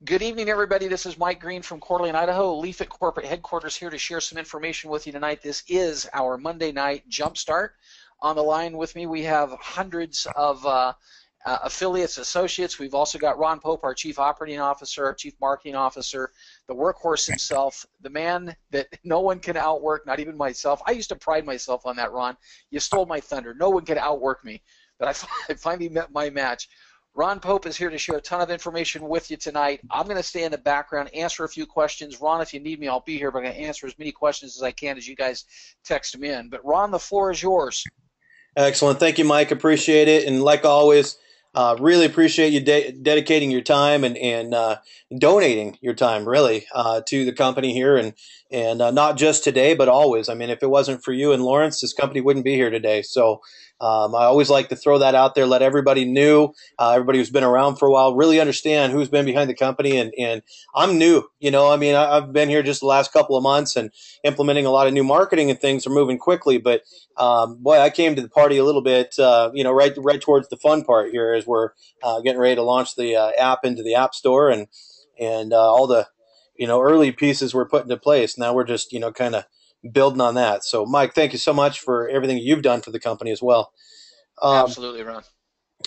Good evening, everybody. This is Mike Green from Coeur d'Alene, Idaho. Leafit Corporate Headquarters here to share some information with you tonight. This is our Monday night jumpstart. On the line with me, we have hundreds of affiliates, associates. We've also got Ron Pope, our Chief Operating Officer, our Chief Marketing Officer, the workhorse himself, the man that no one can outwork, not even myself. I used to pride myself on that, Ron. You stole my thunder. No one could outwork me, but I finally met my match. Ron Pope is here to share a ton of information with you tonight. I'm going to stay in the background, answer a few questions. Ron, if you need me, I'll be here, but I'm going to answer as many questions as I can as you guys text them in. But Ron, the floor is yours. Excellent. Thank you, Mike. Appreciate it. And like always, really appreciate you dedicating your time and donating your time, really, to the company here. And not just today, but always. I mean, if it wasn't for you and Lawrence, this company wouldn't be here today. So I always like to throw that out there, let everybody know, everybody who's been around for a while, really understand who's been behind the company. And I'm new. I mean, I've been here just the last couple of months and implementing a lot of new marketing, and things are moving quickly. But boy, I came to the party a little bit, right towards the fun part here as we're getting ready to launch the app into the App Store, and all the early pieces were put into place. Now we're just kind of building on that. So, Mike, thank you so much for everything you've done for the company as well. Absolutely, Ron.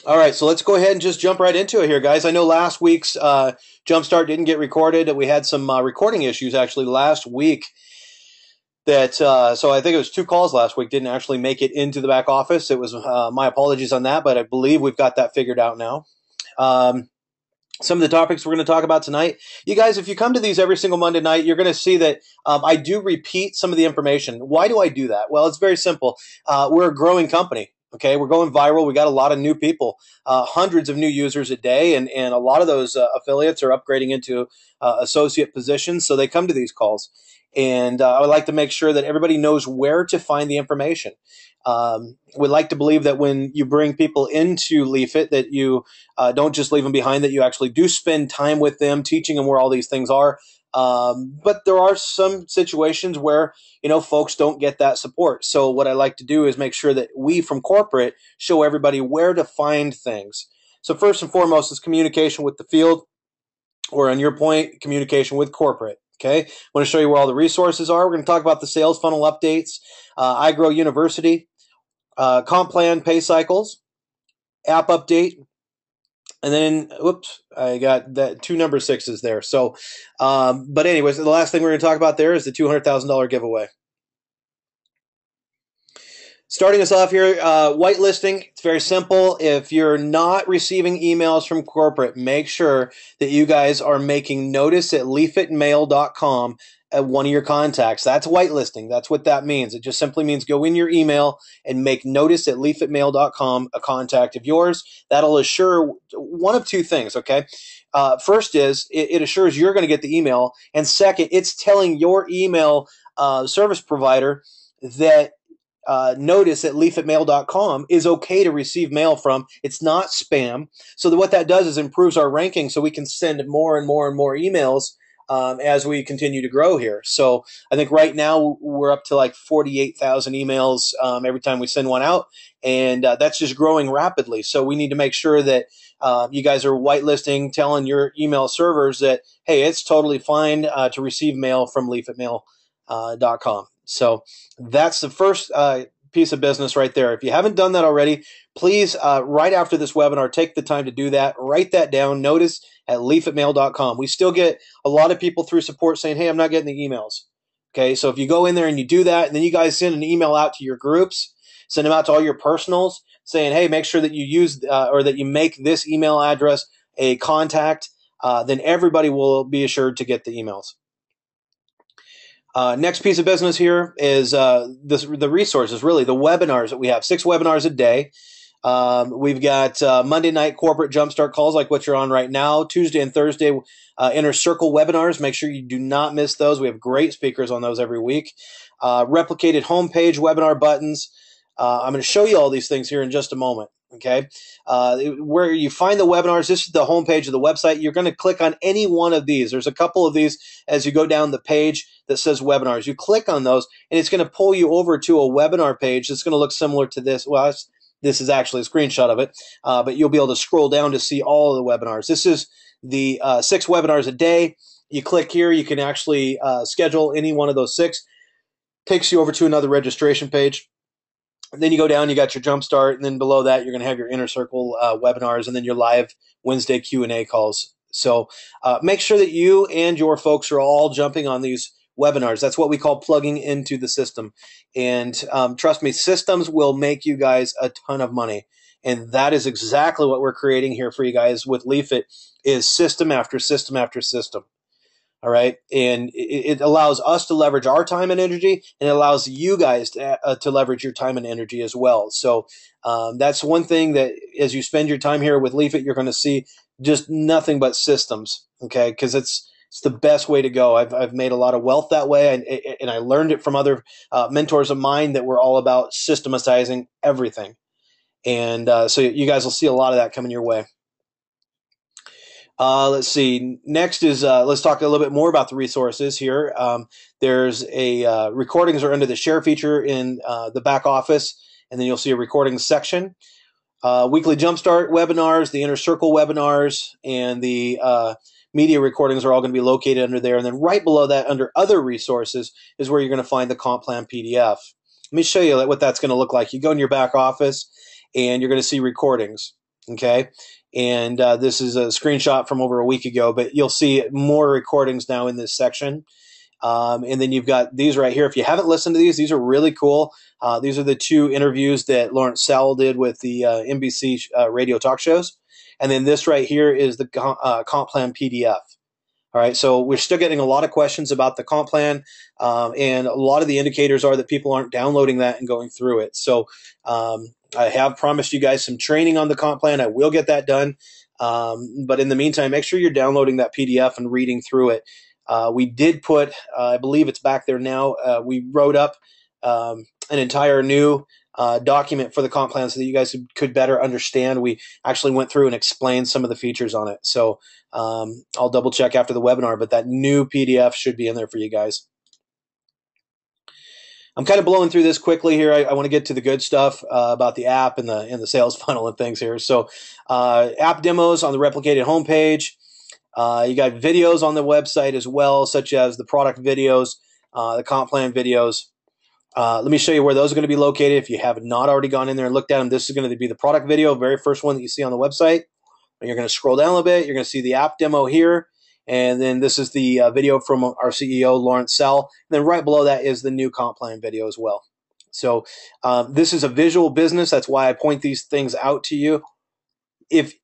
All right, so let's go ahead and just jump right into it here, guys. I know last week's Jumpstart didn't get recorded. We had some recording issues actually last week. So I think it was 2 calls last week didn't actually make it into the back office. It was my apologies on that, but I believe we've got that figured out now. Some of the topics we're going to talk about tonight. You guys, if you come to these every single Monday night, you're going to see that I do repeat some of the information. Why do I do that? Well, it's very simple. We're a growing company. Okay, we're going viral. We got a lot of new people, hundreds of new users a day, and a lot of those affiliates are upgrading into associate positions, so they come to these calls. And I would like to make sure that everybody knows where to find the information. We'd like to believe that when you bring people into Leafit, that you don't just leave them behind, that you actually do spend time with them, teaching them where all these things are. But there are some situations where, folks don't get that support. So what I like to do is make sure that we from corporate show everybody where to find things. So first and foremost is communication with the field, or on your point, communication with corporate. Okay, I want to show you where all the resources are. We're going to talk about the sales funnel updates, iGrow University, comp plan, pay cycles, app update, and then, whoops, I got that 2 number 6s there. So, but anyways, the last thing we're going to talk about there is the $200,000 giveaway. Starting us off here, whitelisting. It's very simple. If you're not receiving emails from corporate, make sure that you guys are making notice at leafitmail.com at one of your contacts. That's whitelisting. That's what that means. It just simply means go in your email and make notice at leafitmail.com a contact of yours. That'll assure one of 2 things, okay? First is it assures you're going to get the email. And second, it's telling your email service provider that notice at leafitmail.com is okay to receive mail from. It's not spam. So what that does is improves our ranking, so we can send more and more and more emails as we continue to grow here. So I think right now we're up to like 48,000 emails every time we send one out, and that's just growing rapidly. So we need to make sure that you guys are whitelisting, telling your email servers that, hey, it's totally fine to receive mail from leafitmail.com. So that's the first piece of business right there. If you haven't done that already, please, right after this webinar, take the time to do that. Write that down. Notice at leafitmail.com. We still get a lot of people through support saying, hey, I'm not getting the emails. Okay, so if you go in there and you do that, and then you guys send an email out to your groups, send them out to all your personals, saying, hey, make sure that you use or that you make this email address a contact, then everybody will be assured to get the emails. Next piece of business here is the resources, really, the webinars that we have. 6 webinars a day. We've got Monday night corporate jumpstart calls like what you're on right now. Tuesday and Thursday inner circle webinars. Make sure you do not miss those. We have great speakers on those every week. Replicated homepage webinar buttons. I'm going to show you all these things here in just a moment. Okay, where you find the webinars, this is the homepage of the website. You're going to click on any one of these. There's a couple of these as you go down the page that says webinars. You click on those, and it's going to pull you over to a webinar page that's going to look similar to this. Well, This is actually a screenshot of it, but you'll be able to scroll down to see all of the webinars. This is the 6 webinars a day. You click here, you can actually schedule any one of those 6. Takes you over to another registration page. Then you go down, you got your Jumpstart, and then below that, you're going to have your Inner Circle webinars, and then your live Wednesday Q&A calls. So make sure that you and your folks are all jumping on these webinars. That's what we call plugging into the system. And trust me, systems will make you guys a ton of money. And that is exactly what we're creating here for you guys with Leafit, is system after system after system. All right. And it allows us to leverage our time and energy, and it allows you guys to leverage your time and energy as well. So that's one thing that as you spend your time here with Leafit, you're going to see just nothing but systems. Okay. Because it's the best way to go. I've made a lot of wealth that way. And I learned it from other mentors of mine that were all about systematizing everything. And so you guys will see a lot of that coming your way. Let's see. Next is let's talk a little bit more about the resources here. There's a recordings are under the share feature in the back office, and then you'll see a recordings section. Weekly Jumpstart webinars, the Inner Circle webinars, and the media recordings are all going to be located under there. And then right below that, under other resources, is where you're going to find the comp plan PDF. Let me show you what that's going to look like. You go in your back office, and you're going to see recordings. Okay. And this is a screenshot from over a week ago, but you'll see more recordings now in this section. And then you've got these right here. If you haven't listened to these are really cool. These are the 2 interviews that Lawrence Sell did with the NBC radio talk shows. And then this right here is the comp plan PDF. All right, so we're still getting a lot of questions about the comp plan, and a lot of the indicators are that people aren't downloading that and going through it. So I have promised you guys some training on the comp plan. I will get that done. But in the meantime, make sure you're downloading that PDF and reading through it. We did put, I believe it's back there now, we wrote up an entire new document for the comp plan so that you guys could better understand. We actually went through and explained some of the features on it. So I'll double check after the webinar, but that new PDF should be in there for you guys. I'm kind of blowing through this quickly here. I want to get to the good stuff about the app and the sales funnel and things here. So app demos on the replicated homepage. You got videos on the website as well, such as the product videos, the comp plan videos. Let me show you where those are going to be located. If you have not already gone in there and looked at them, this is going to be the product video, very first one that you see on the website. And you're going to scroll down a little bit. You're going to see the app demo here. And then this is the video from our CEO, Lawrence Sell. And then right below that is the new comp plan video as well. So this is a visual business. That's why I point these things out to you. If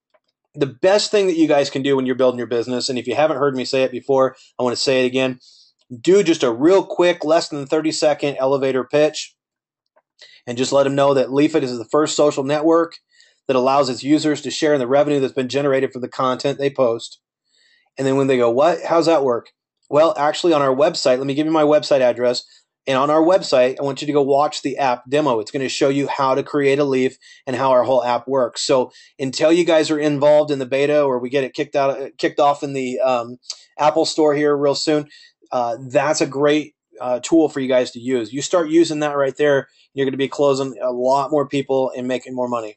the best thing that you guys can do when you're building your business, and if you haven't heard me say it before, I want to say it again, do just a real quick, less than 30-second elevator pitch, and just let them know that Leafit is the first social network that allows its users to share in the revenue that's been generated from the content they post. And then when they go, what? How's that work? Well, actually on our website, let me give you my website address. And on our website, I want you to go watch the app demo. It's going to show you how to create a leaf and how our whole app works. So until you guys are involved in the beta or we get it kicked off in the Apple store here real soon, that's a great tool for you guys to use. You start using that right there, you're going to be closing a lot more people and making more money.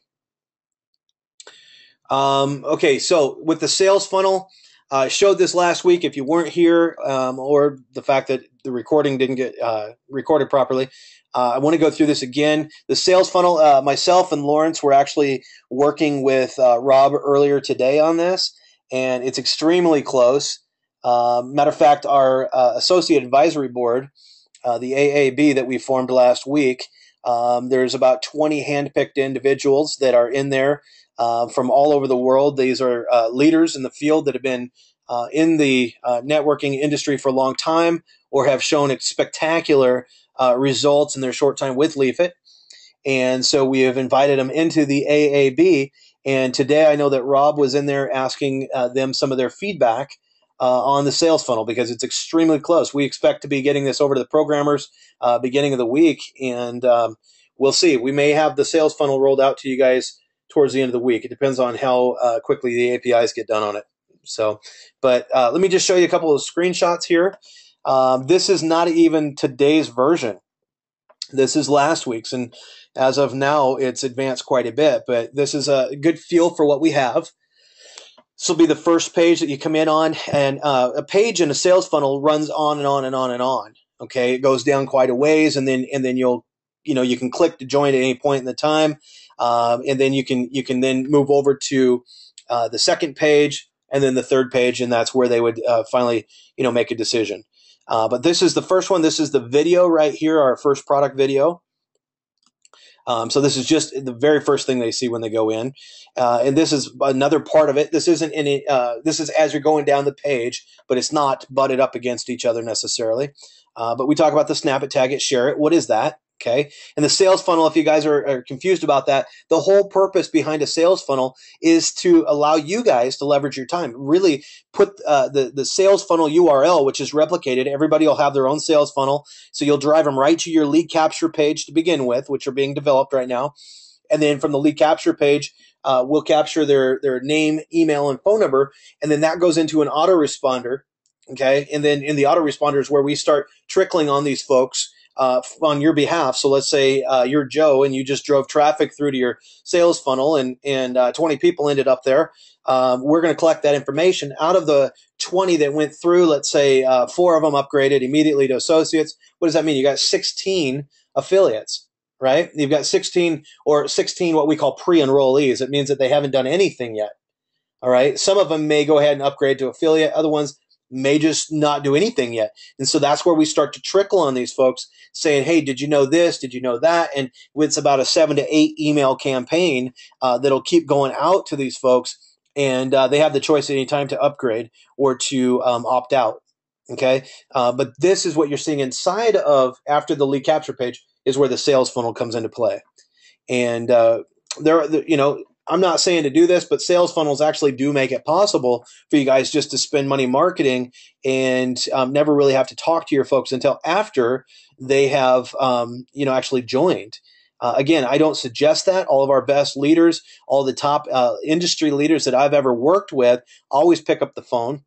Okay, so with the sales funnel, I showed this last week. If you weren't here, or the fact that the recording didn't get recorded properly, I want to go through this again. The sales funnel, myself and Lawrence were actually working with Rob earlier today on this, and it's extremely close. Matter of fact, our associate advisory board, the AAB that we formed last week, there's about 20 handpicked individuals that are in there from all over the world. These are leaders in the field that have been in the networking industry for a long time or have shown spectacular results in their short time with Leafit. And so we have invited them into the AAB. And today I know that Rob was in there asking them some of their feedback on the sales funnel because it's extremely close. We expect to be getting this over to the programmers beginning of the week. And we'll see. We may have the sales funnel rolled out to you guys towards the end of the week. It depends on how quickly the APIs get done on it. So, but let me just show you a couple of screenshots here. This is not even today's version. This is last week's, and as of now, it's advanced quite a bit. But this is a good feel for what we have. This will be the first page that you come in on, and a page in a sales funnel runs on and on and on and on. Okay, it goes down quite a ways, and then you can click to join at any point in the time, and then you can then move over to the second page, and then the third page, and that's where they would finally make a decision. But this is the first one. This is the video right here, our first product video. So this is just the very first thing they see when they go in, and this is another part of it. This isn't any. This is as you're going down the page, but it's not butted up against each other necessarily. But we talk about the snap it, tag it, share it. What is that? Okay. And the sales funnel, if you guys are confused about that, the whole purpose behind a sales funnel is to allow you guys to leverage your time. Really put the sales funnel URL, which is replicated. Everybody will have their own sales funnel. So you'll drive them right to your lead capture page to begin with, which are being developed right now. And then from the lead capture page, we'll capture their name, email, and phone number. And then that goes into an autoresponder. Okay. And then in the autoresponder is where we start trickling on these folks on your behalf. So let's say you're Joe and you just drove traffic through to your sales funnel and 20 people ended up there. We're going to collect that information. Out of the 20 that went through, let's say 4 of them upgraded immediately to associates. What does that mean? You got 16 affiliates, right? You've got 16 what we call pre-enrollees. It means that they haven't done anything yet. All right. Some of them may go ahead and upgrade to affiliate. Other ones may just not do anything yet. And so that's where we start to trickle on these folks saying, hey, did you know this? Did you know that? And it's about a 7 to 8 email campaign that'll keep going out to these folks. And they have the choice at any time to upgrade or to opt out. Okay. But this is what you're seeing inside of after the lead capture page is where the sales funnel comes into play. And I'm not saying to do this, but sales funnels actually do make it possible for you guys just to spend money marketing and never really have to talk to your folks until after they have, actually joined. Again, I don't suggest that. All of our best leaders, all the top industry leaders that I've ever worked with always pick up the phone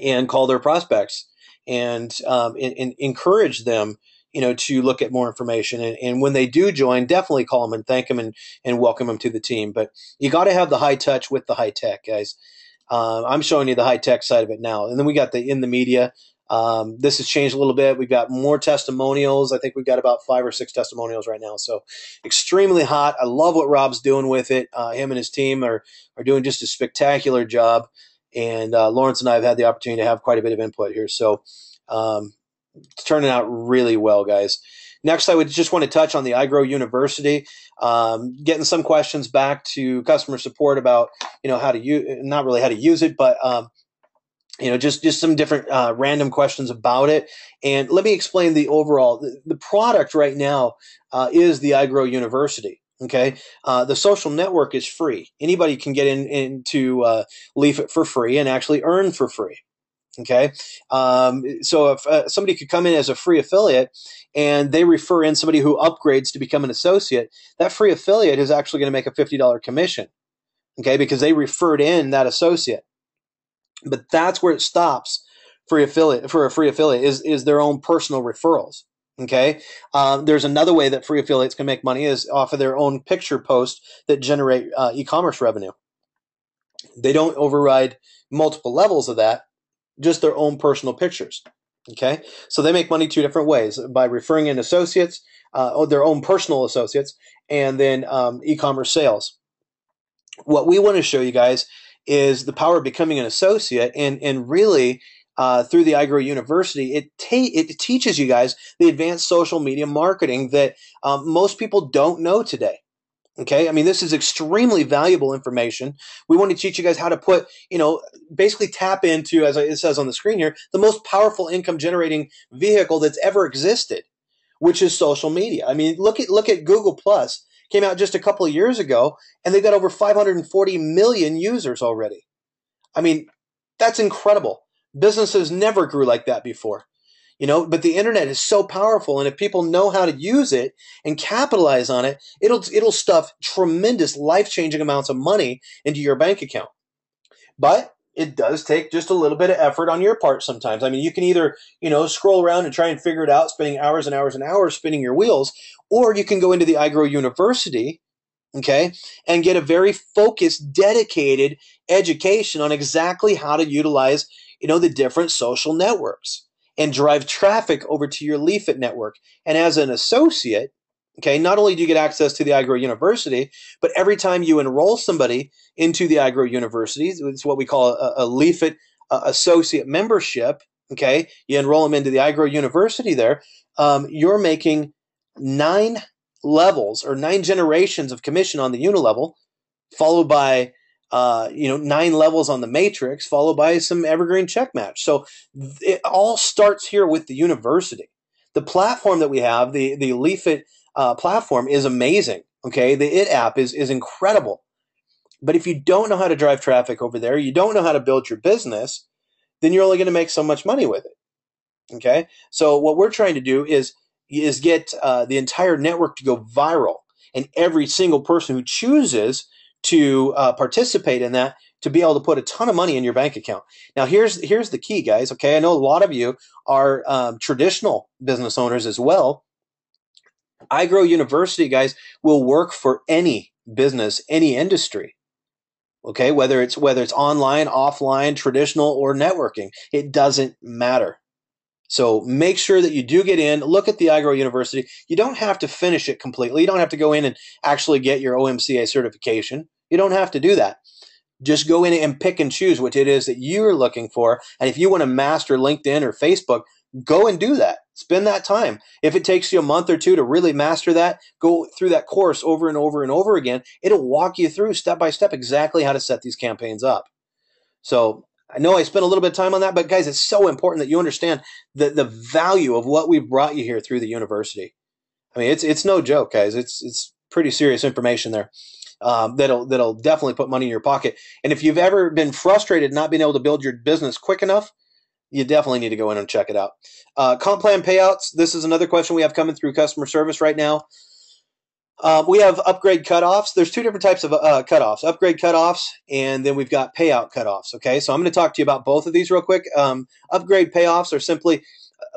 and call their prospects and encourage them to look at more information. And when they do join, definitely call them and thank them and welcome them to the team. But you got to have the high touch with the high tech, guys. I'm showing you the high tech side of it now. And then we got the in the media. This has changed a little bit. We've got more testimonials. I think we've got about 5 or 6 testimonials right now. So extremely hot. I love what Rob's doing with it. Him and his team are doing just a spectacular job. And Lawrence and I have had the opportunity to have quite a bit of input here. So it's turning out really well, guys. Next, I would just want to touch on the iGrow University. Getting some questions back to customer support about, how to use, not really how to use it, but just some different random questions about it. And let me explain the overall. The product right now is the iGrow University. Okay, the social network is free. Anybody can get into Leafit for free and actually earn for free. Okay, so if somebody could come in as a free affiliate and they refer in somebody who upgrades to become an associate, that free affiliate is actually going to make a $50 commission. Okay, because they referred in that associate. But that's where it stops for a free affiliate is their own personal referrals. Okay, there's another way that free affiliates can make money is off of their own picture posts that generate e-commerce revenue. They don't override multiple levels of that, just their own personal pictures. Okay, so they make money 2 different ways: by referring in associates, or their own personal associates, and then e-commerce sales. What we want to show you guys is the power of becoming an associate, and really through the iGrow University, it teaches you guys the advanced social media marketing that most people don't know today. Okay, I mean, this is extremely valuable information. We want to teach you guys how to put, basically tap into, as it says on the screen here, the most powerful income generating vehicle that's ever existed, which is social media. I mean, look at Google Plus. Came out just a couple of years ago, and they've got over 540 million users already. I mean, that's incredible. Businesses never grew like that before. But the internet is so powerful, and if people know how to use it and capitalize on it, it'll stuff tremendous life-changing amounts of money into your bank account. But it does take just a little bit of effort on your part sometimes. I mean, you can either, scroll around and try and figure it out, spending hours and hours and hours spinning your wheels, or you can go into the iGrow University, okay, and get a very focused, dedicated education on exactly how to utilize, the different social networks and drive traffic over to your Leafit network. And as an associate, okay, not only do you get access to the iGrow University, but every time you enroll somebody into the iGrow University, it's what we call a Leafit associate membership. Okay, you enroll them into the iGrow University there. You're making 9 levels or 9 generations of commission on the unilevel, followed by 9 levels on the matrix, followed by some evergreen check match. So it all starts here with the university. The platform that we have, the Leafit platform, is amazing. Okay, the It app is incredible. But if you don't know how to drive traffic over there, you don't know how to build your business, then you're only going to make so much money with it. Okay, so what we're trying to do is get the entire network to go viral, and every single person who chooses to participate in that to be able to put a ton of money in your bank account. Now, here's the key, guys. Okay, I know a lot of you are traditional business owners as well. iGrow University, guys, will work for any business, any industry. Okay, whether it's online, offline, traditional, or networking, it doesn't matter. So make sure that you do get in, look at the iGrow University. You don't have to finish it completely. You don't have to go in and actually get your OMCA certification. You don't have to do that. Just go in and pick and choose what it is that you're looking for. And if you want to master LinkedIn or Facebook, go and do that. Spend that time. If it takes you a month or two to really master that, go through that course over and over and over again. It'll walk you through step by step exactly how to set these campaigns up. So I know I spent a little bit of time on that, but guys, it's so important that you understand the value of what we've brought you here through the university. I mean, it's no joke, guys. It's pretty serious information there. That'll definitely put money in your pocket. And if you've ever been frustrated not being able to build your business quick enough, you definitely need to go in and check it out. Comp plan payouts. This is another question we have coming through customer service right now. We have upgrade cutoffs. There's 2 different types of cutoffs: upgrade cutoffs, and then we've got payout cutoffs. Okay, so I'm going to talk to you about both of these real quick. Upgrade payoffs are simply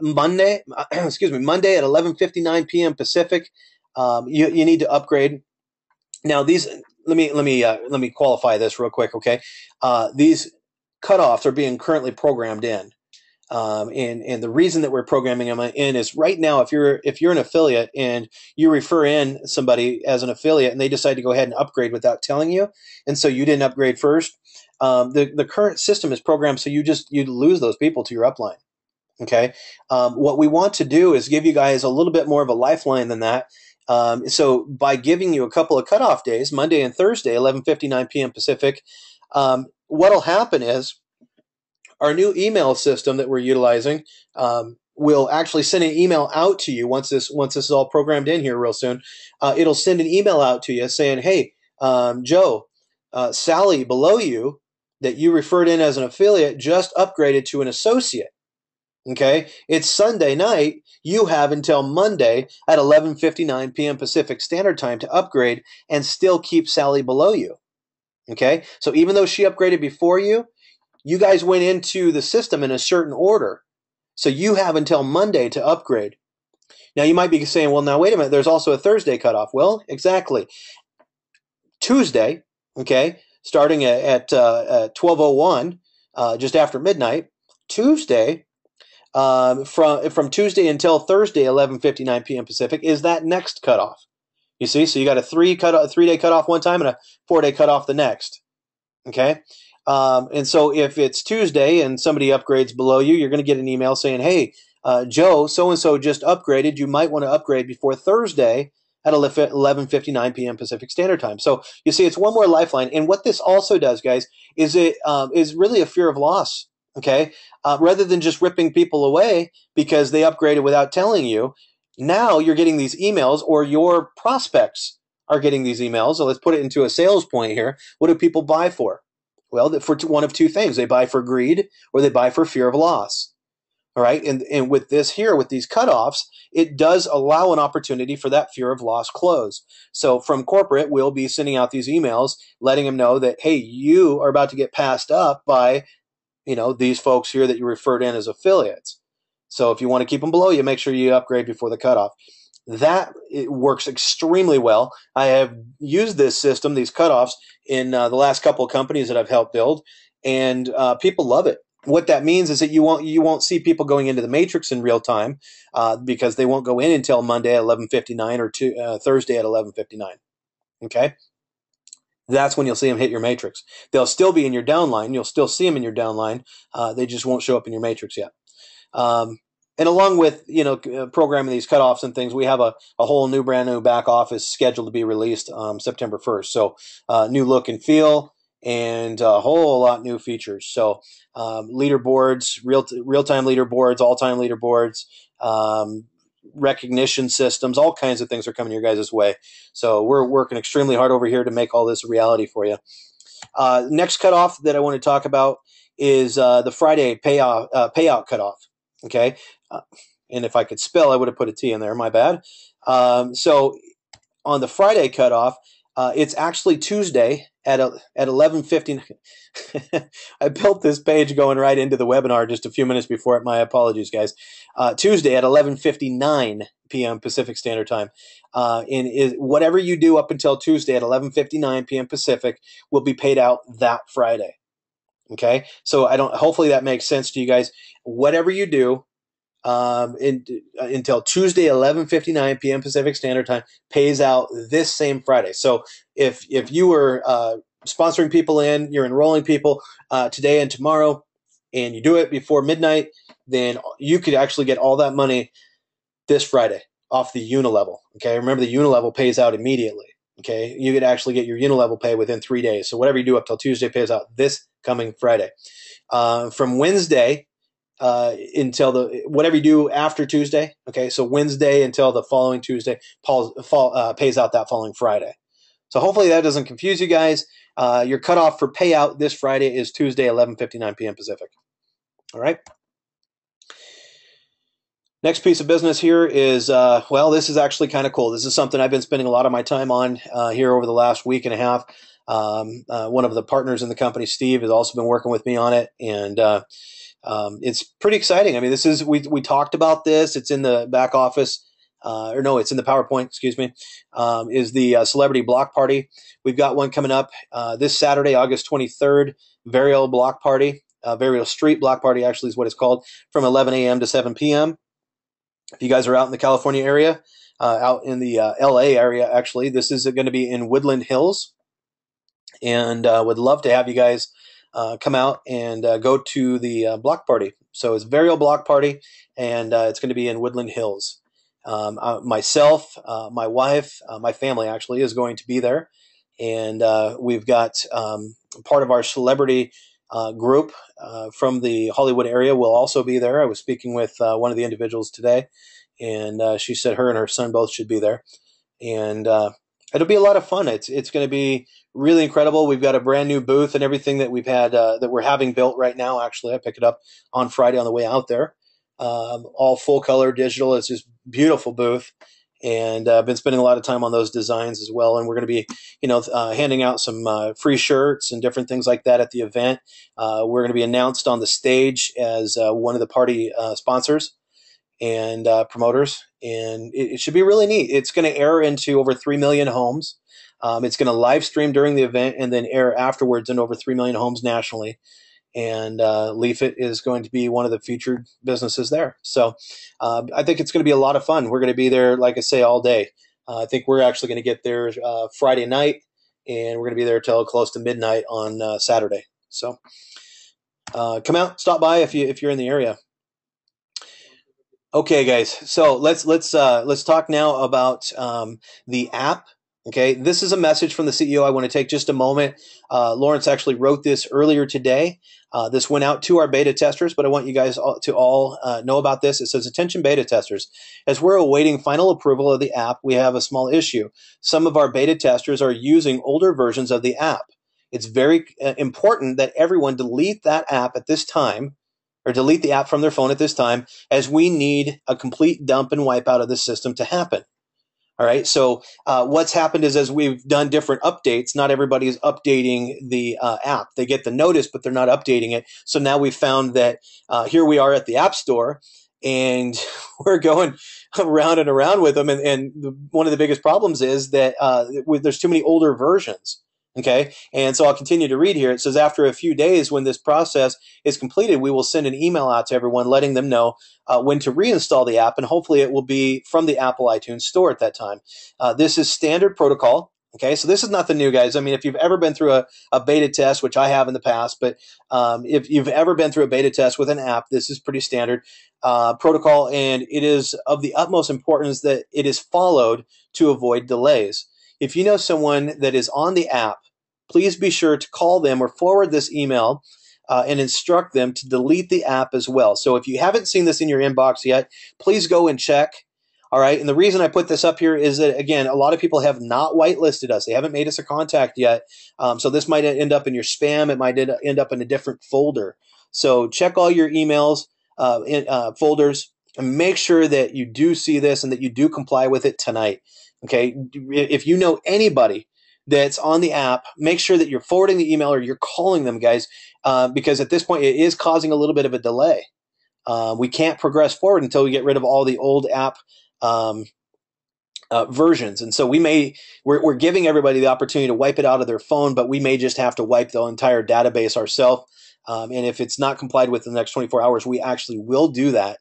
Monday at 11:59 p.m. Pacific. You need to upgrade. Now these, let me qualify this real quick. Okay, these cutoffs are being currently programmed in. And the reason that we're programming them in is right now, if you're an affiliate and you refer in somebody as an affiliate and they decide to go ahead and upgrade without telling you, and so you didn't upgrade first, the current system is programmed so you lose those people to your upline. Okay, what we want to do is give you guys a little bit more of a lifeline than that. So by giving you a couple of cutoff days, Monday and Thursday, 11:59 p.m. Pacific, what'll happen is our new email system that we're utilizing will actually send an email out to you once this is all programmed in here real soon. It'll send an email out to you saying, "Hey, Joe, Sally below you that you referred in as an affiliate just upgraded to an associate. Okay, it's Sunday night. You have until Monday at 11:59 p.m. Pacific Standard Time to upgrade and still keep Sally below you." Okay, so even though she upgraded before you, you guys went into the system in a certain order. So you have until Monday to upgrade. Now you might be saying, well, now wait a minute, there's also a Thursday cutoff. Well, exactly. Tuesday, okay, starting at 12:01, just after midnight. Tuesday, from Tuesday until Thursday, 11:59 p.m. Pacific, is that next cutoff. You see, so you got a 3-day cutoff one time and a 4-day cutoff the next. Okay. And so if it's Tuesday and somebody upgrades below you, you're going to get an email saying, "Hey, Joe, so-and-so just upgraded. You might want to upgrade before Thursday at 11:59 p.m. Pacific Standard Time." So you see, it's one more lifeline. And what this also does, guys, is it is really a fear of loss. Okay. Rather than just ripping people away because they upgraded without telling you, now you're getting these emails, or your prospects are getting these emails. So let's put it into a sales point here. What do people buy for? Well, for one of two things. They buy for greed or they buy for fear of loss. All right. And with this here, with these cutoffs, it does allow an opportunity for that fear of loss close. So from corporate, we'll be sending out these emails letting them know that, hey, you are about to get passed up by, these folks here that you referred in as affiliates. So if you want to keep them below you, make sure you upgrade before the cutoff. That it works extremely well. I have used this system, these cutoffs, in the last couple of companies that I've helped build, and people love it. What that means is that you won't see people going into the matrix in real time because they won't go in until Monday at 11:59 or Thursday at 11:59. Okay, that's when you'll see them hit your matrix. They'll still be in your downline. You'll still see them in your downline. They just won't show up in your matrix yet. Um, and along with programming these cutoffs and things, we have a whole brand new back office scheduled to be released September 1st. So new look and feel, and a whole lot new features. So leaderboards, real time leaderboards, all time leaderboards, recognition systems, all kinds of things are coming your guys' way. So we're working extremely hard over here to make all this a reality for you. Next cutoff that I want to talk about is the Friday payout cutoff. Okay. And if I could spell, I would have put a T in there. My bad. So on the Friday cutoff, it's actually Tuesday at 11:59. I built this page going right into the webinar just a few minutes before it. My apologies, guys. Tuesday at 11:59 p.m. Pacific Standard Time. Whatever you do up until Tuesday at 11:59 p.m. Pacific will be paid out that Friday. Okay, so hopefully that makes sense to you guys. Whatever you do until Tuesday 11:59 p.m. Pacific Standard Time pays out this same Friday. So if you were sponsoring people you're enrolling people today and tomorrow, and you do it before midnight, then you could actually get all that money this Friday off the unilevel. Okay, remember the unilevel pays out immediately. Okay, you could actually get your unilevel pay within 3 days. So whatever you do up till Tuesday pays out this coming Friday. From Wednesday until whatever you do after Tuesday. Okay, so Wednesday until the following Tuesday pays out that following Friday. So hopefully that doesn't confuse you guys. Your cutoff for payout this Friday is Tuesday, 11:59 p.m. Pacific. All right. Next piece of business here is, this is actually kind of cool. This is something I've been spending a lot of my time on here over the last week and a half. One of the partners in the company, Steve, has also been working with me on it, and it's pretty exciting. I mean, we talked about this. It's in the back office, it's in the PowerPoint. Excuse me. Is the celebrity block party? We've got one coming up this Saturday, August 23rd. Varial block party, Varial Street block party actually is what it's called, from 11 a.m. to 7 p.m. If you guys are out in the California area, out in the LA area, actually, this is going to be in Woodland Hills, and would love to have you guys come out and go to the block party. So it's Varial Block Party, and it's going to be in Woodland Hills. Myself, my wife, my family actually is going to be there, and we've got part of our celebrity group from the Hollywood area will also be there. I was speaking with one of the individuals today, and she said her and her son both should be there, and it'll be a lot of fun. It's going to be really incredible. We've got a brand new booth and everything that we've had that we're having built right now. Actually, I picked it up on Friday on the way out there. All full color digital. It's just beautiful booth, and I've been spending a lot of time on those designs as well. And we're going to be, handing out some free shirts and different things like that at the event. We're going to be announced on the stage as one of the party sponsors and promoters, and it should be really neat. It's going to air into over 3 million homes. It's going to live stream during the event and then air afterwards in over 3 million homes nationally. And Leafit is going to be one of the featured businesses there. So I think it's going to be a lot of fun. We're going to be there, like I say, all day. I think we're actually going to get there Friday night, and we're going to be there till close to midnight on Saturday. So come out, stop by if you're in the area. Okay, guys. So let's talk now about the app. Okay, this is a message from the CEO. I want to take just a moment. Lawrence actually wrote this earlier today. This went out to our beta testers, but I want you guys to all know about this. It says, attention beta testers. As we're awaiting final approval of the app, we have a small issue. Some of our beta testers are using older versions of the app. It's very important that everyone delete that app at this time or delete the app from their phone at this time, as we need a complete dump and wipe out of the system to happen. All right. So what's happened is, as we've done different updates, not everybody is updating the app. They get the notice, but they're not updating it. So now we've found that here we are at the App Store, and we're going around and around with them. One of the biggest problems is that there's too many older versions. Okay. And so I'll continue to read here. It says, after a few days, when this process is completed, we will send an email out to everyone letting them know when to reinstall the app, and hopefully it will be from the Apple iTunes Store at that time. This is standard protocol. Okay, so this is nothing new, guys. I mean, if you've ever been through a beta test, which I have in the past, but if you've ever been through a beta test with an app, this is pretty standard protocol, and it is of the utmost importance that it is followed to avoid delays. If you know someone that is on the app, please be sure to call them or forward this email and instruct them to delete the app as well. So if you haven't seen this in your inbox yet, please go and check. All right. And the reason I put this up here is that, again, a lot of people have not whitelisted us. They haven't made us a contact yet. So this might end up in your spam. It might end up in a different folder. So check all your emails, folders, and make sure that you do see this and that you do comply with it tonight. Okay. If you know anybody that's on the app, make sure that you're forwarding the email or you're calling them, guys, because at this point it is causing a little bit of a delay. We can't progress forward until we get rid of all the old app versions. And so we're giving everybody the opportunity to wipe it out of their phone, but we may just have to wipe the entire database ourselves. And if it's not complied with in the next 24 hours, we actually will do that.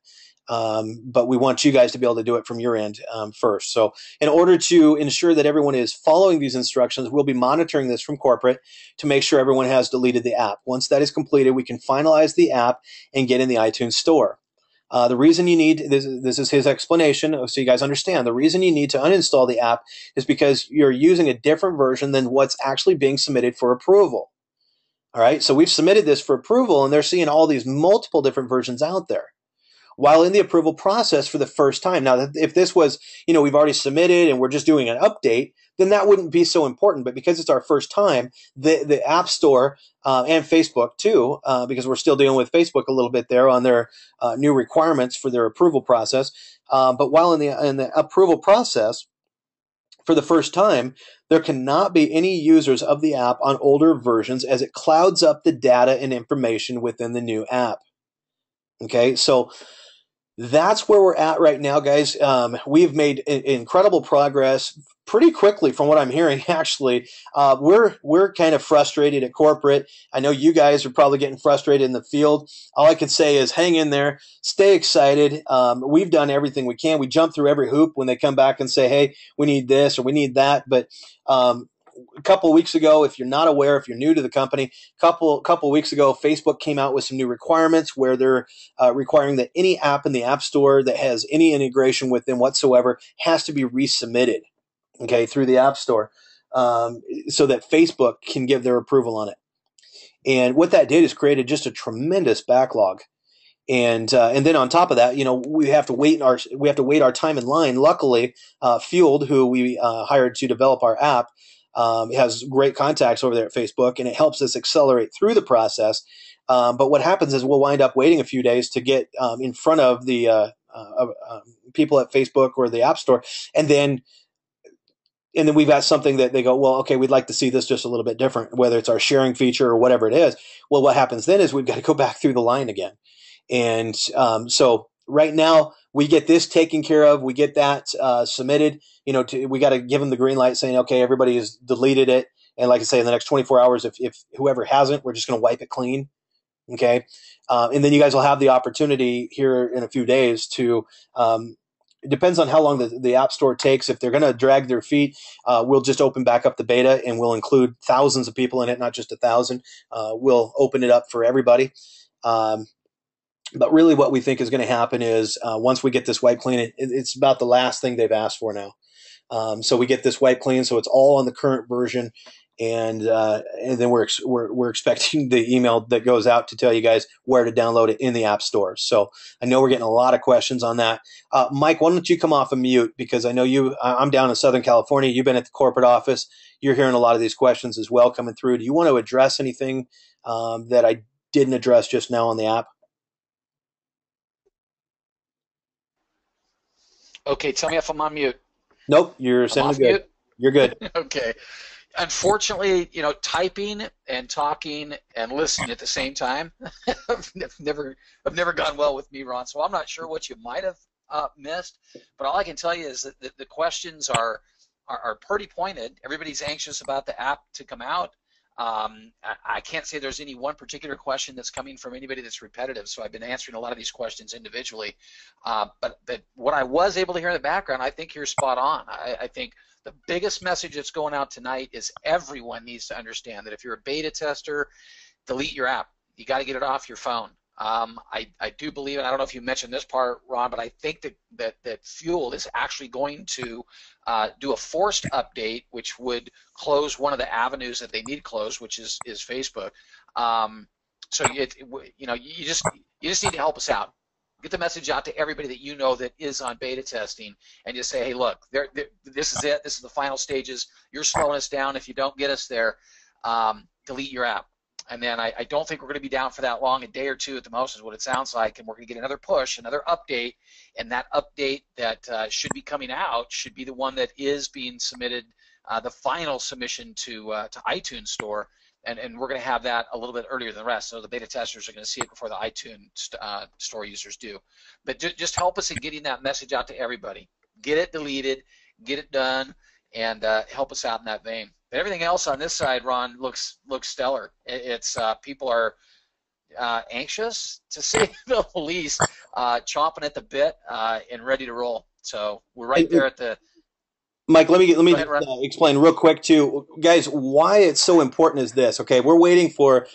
But we want you guys to be able to do it from your end first. So in order to ensure that everyone is following these instructions, we'll be monitoring this from corporate to make sure everyone has deleted the app. Once that is completed, we can finalize the app and get in the iTunes Store. The reason you need, this is his explanation, so you guys understand, the reason you need to uninstall the app is because you're using a different version than what's actually being submitted for approval. All right, so we've submitted this for approval, and they're seeing all these multiple different versions out there while in the approval process for the first time. Now, if this was, we've already submitted and we're just doing an update, then that wouldn't be so important. But because it's our first time, the App Store and Facebook too, because we're still dealing with Facebook a little bit there on their new requirements for their approval process. But while in the approval process, for the first time, there cannot be any users of the app on older versions, as it clouds up the data and information within the new app. Okay, so that's where we're at right now, guys. We've made incredible progress pretty quickly from what I'm hearing. Actually, we're kind of frustrated at corporate. I know you guys are probably getting frustrated in the field. All I can say is hang in there, stay excited. We've done everything we can. We jump through every hoop when they come back and say, hey, we need this or we need that. But a couple of weeks ago, if you're not aware, if you're new to the company, couple of weeks ago, Facebook came out with some new requirements where they're requiring that any app in the App Store that has any integration with them whatsoever has to be resubmitted, okay, through the App Store, so that Facebook can give their approval on it. And what that did is created just a tremendous backlog. And then on top of that, we have to wait our time in line. Luckily, Fueled, who we hired to develop our app, has great contacts over there at Facebook, and it helps us accelerate through the process. But what happens is we'll wind up waiting a few days to get in front of the people at Facebook or the App Store, and then we've got something that they go, well, okay, we'd like to see this just a little bit different, whether it's our sharing feature or whatever it is. Well, what happens then is we've got to go back through the line again. And so right now we get this taken care of. We get that submitted. We got to give them the green light saying, okay, everybody has deleted it. And like I say, in the next 24 hours, if whoever hasn't, we're just going to wipe it clean. Okay. And then you guys will have the opportunity here in a few days to, it depends on how long the App Store takes. If they're going to drag their feet, we'll just open back up the beta and we'll include thousands of people in it, not just 1,000. We'll open it up for everybody. But really what we think is going to happen is once we get this wipe clean, it's about the last thing they've asked for now. So we get this wipe clean, so it's all on the current version. And then we're expecting the email that goes out to tell you guys where to download it in the app stores. So I know we're getting a lot of questions on that. Mike, why don't you come off of mute, because I know I'm down in Southern California. You've been at the corporate office. You're hearing a lot of these questions as well coming through. Do you want to address anything that I didn't address just now on the app? Okay, tell me if I'm on mute. Nope, you're I'm sounding off good. mute. You're good. Okay. Unfortunately, typing and talking and listening at the same time, I've never, I've never gone well with me, Ron. So I'm not sure what you might have missed, but all I can tell you is that the questions are pretty pointed. Everybody's anxious about the app to come out. I can't say there's any one particular question that's coming from anybody that's repetitive. So I've been answering a lot of these questions individually. But what I was able to hear in the background, I think you're spot on. I think the biggest message that's going out tonight is everyone needs to understand that if you're a beta tester, delete your app. You got to get it off your phone. I do believe, and I don't know if you mentioned this part, Ron, but I think that Fuel is actually going to do a forced update, which would close one of the avenues that they need closed, which is Facebook. So you just need to help us out. Get the message out to everybody that you know that is on beta testing, and just say, hey, look, this is it. This is the final stages. You're slowing us down. If you don't get us there, delete your app. And then I don't think we're going to be down for that long. A day or two at the most is what it sounds like, and we're going to get another push, another update, and that update that should be coming out should be the one that is being submitted, the final submission to iTunes Store, and we're going to have that a little bit earlier than the rest, so the beta testers are going to see it before the iTunes Store users do. But just help us in getting that message out to everybody. Get it deleted, get it done, and help us out in that vein. But everything else on this side, Ron, looks stellar. It's people are anxious, to say the least, chomping at the bit and ready to roll. So we're right there at the. Mike, let me Go ahead, Ron. explain real quick too, guys, why it's so important is this. Okay, we're waiting for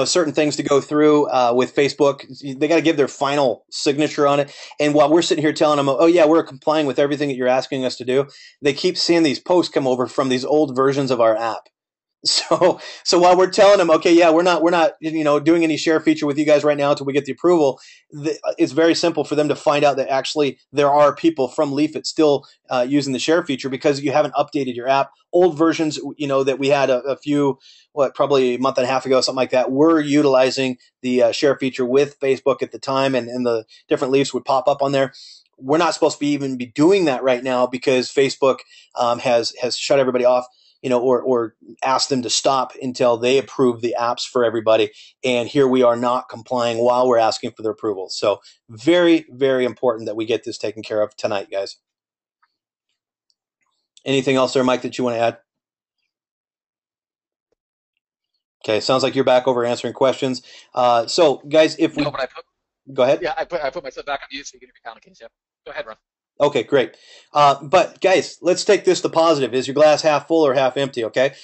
certain things to go through with Facebook. They got to give their final signature on it, and while we're sitting here telling them, oh yeah, we're complying with everything that you're asking us to do, they keep seeing these posts come over from these old versions of our app. So while we're telling them, okay, yeah, we're not doing any share feature with you guys right now until we get the approval, it's very simple for them to find out that actually there are people from Leafit still using the share feature because you haven't updated your app. Old versions, that we had a few, probably a month and a half ago, something like that, were utilizing the share feature with Facebook at the time, and the different Leafs would pop up on there. We're not supposed to even be doing that right now because Facebook has shut everybody off, or ask them to stop until they approve the apps for everybody. And here we are not complying while we're asking for their approval. So very, very important that we get this taken care of tonight, guys. Anything else there, Mike, that you want to add? Okay, sounds like you're back over answering questions. So, guys, if No, we but go ahead. I put myself back on mute so you can hear me count case. Yeah. Go ahead, Ron. Okay, great. But guys, let's take this to positive. Is your glass half full or half empty? Okay.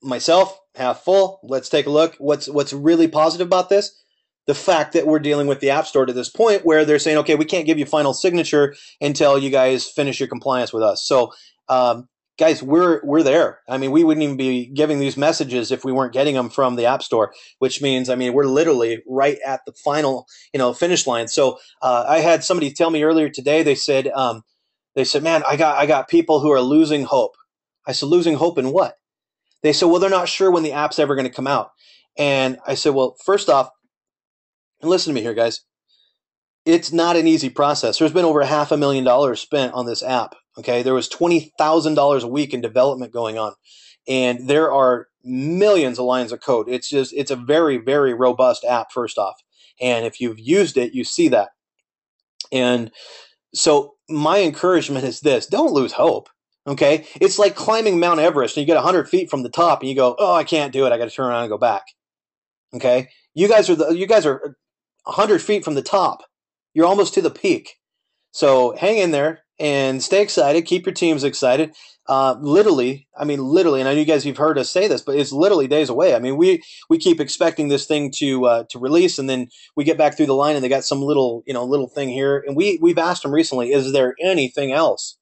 Myself, half full. Let's take a look. What's really positive about this? The fact that we're dealing with the App Store to this point where they're saying, okay, we can't give you final signature until you guys finish your compliance with us. So, guys, we're there. I mean, we wouldn't even be giving these messages if we weren't getting them from the App Store, which means, I mean, we're literally right at the final, finish line. So, I had somebody tell me earlier today. They said, man, I got people who are losing hope. I said, losing hope in what? They said, well, they're not sure when the app's ever going to come out. And I said, well, first off, and listen to me here, guys. It's not an easy process. There's been over $500,000 spent on this app. Okay, there was $20,000 a week in development going on, and there are millions of lines of code. It's a very, very robust app. First off, and if you've used it, you see that. And so my encouragement is this: don't lose hope. Okay, it's like climbing Mount Everest, and you get 100 feet from the top, and you go, "Oh, I can't do it. I got to turn around and go back." Okay, you guys are 100 feet from the top. You're almost to the peak. So hang in there and stay excited. Keep your teams excited. Literally, I mean, literally, and I know you guys you've heard us say this, but it's literally days away. I mean, we keep expecting this thing to release, and then we get back through the line, and they got some little thing here, and we've asked them recently, is there anything else?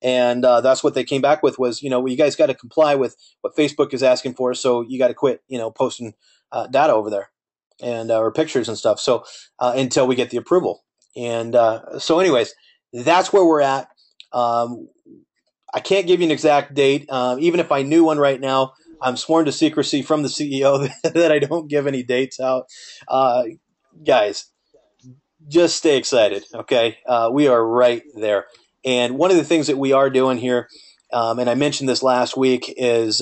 And that's what they came back with was, you guys got to comply with what Facebook is asking for, so you got to quit, posting data over there and or pictures and stuff. So until we get the approval. And so, anyways, that's where we're at. I can't give you an exact date. Even if I knew one right now, I'm sworn to secrecy from the CEO that I don't give any dates out. Guys, just stay excited, okay? We are right there. And one of the things that we are doing here, and I mentioned this last week, is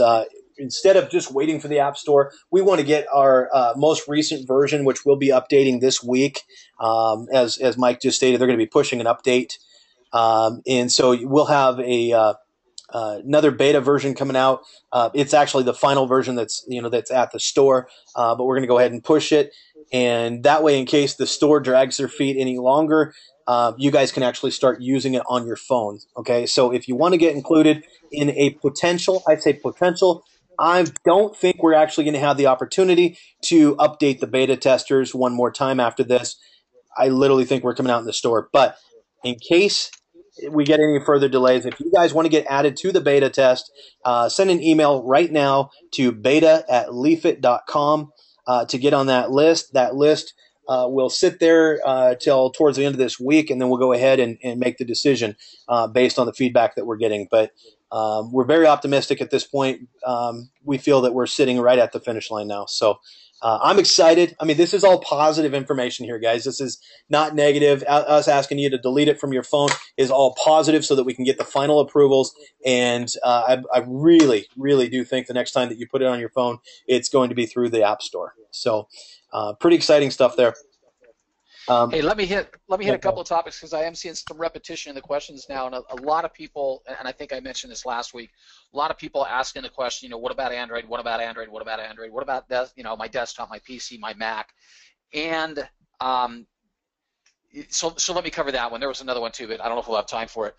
instead of just waiting for the App Store, we want to get our most recent version, which we'll be updating this week. As Mike just stated, they're going to be pushing an update. And so we'll have another beta version coming out. It's actually the final version that's at the store, but we're going to go ahead and push it. And that way, in case the store drags their feet any longer, you guys can actually start using it on your phone. Okay, so if you want to get included in a potential, I say potential, I don't think we're actually going to have the opportunity to update the beta testers one more time after this. I literally think we're coming out in the store. But in case we get any further delays, if you guys want to get added to the beta test, send an email right now to beta@leafit.com to get on that list. That list will sit there till towards the end of this week, and then we'll go ahead and make the decision based on the feedback that we're getting. But we're very optimistic at this point. We feel that we're sitting right at the finish line now. So I'm excited. I mean, this is all positive information here, guys. This is not negative. Us asking you to delete it from your phone is all positive so that we can get the final approvals. And I really, really do think the next time that you put it on your phone, it's going to be through the App Store. So pretty exciting stuff there. Hey, let me hit a couple of topics because I am seeing some repetition in the questions now, and a lot of people, and I think I mentioned this last week, a lot of people asking the question, what about Android? What about Android? What about Android? What about my desktop, my PC, my Mac? And so let me cover that one. There was another one too, but I don't know if we'll have time for it.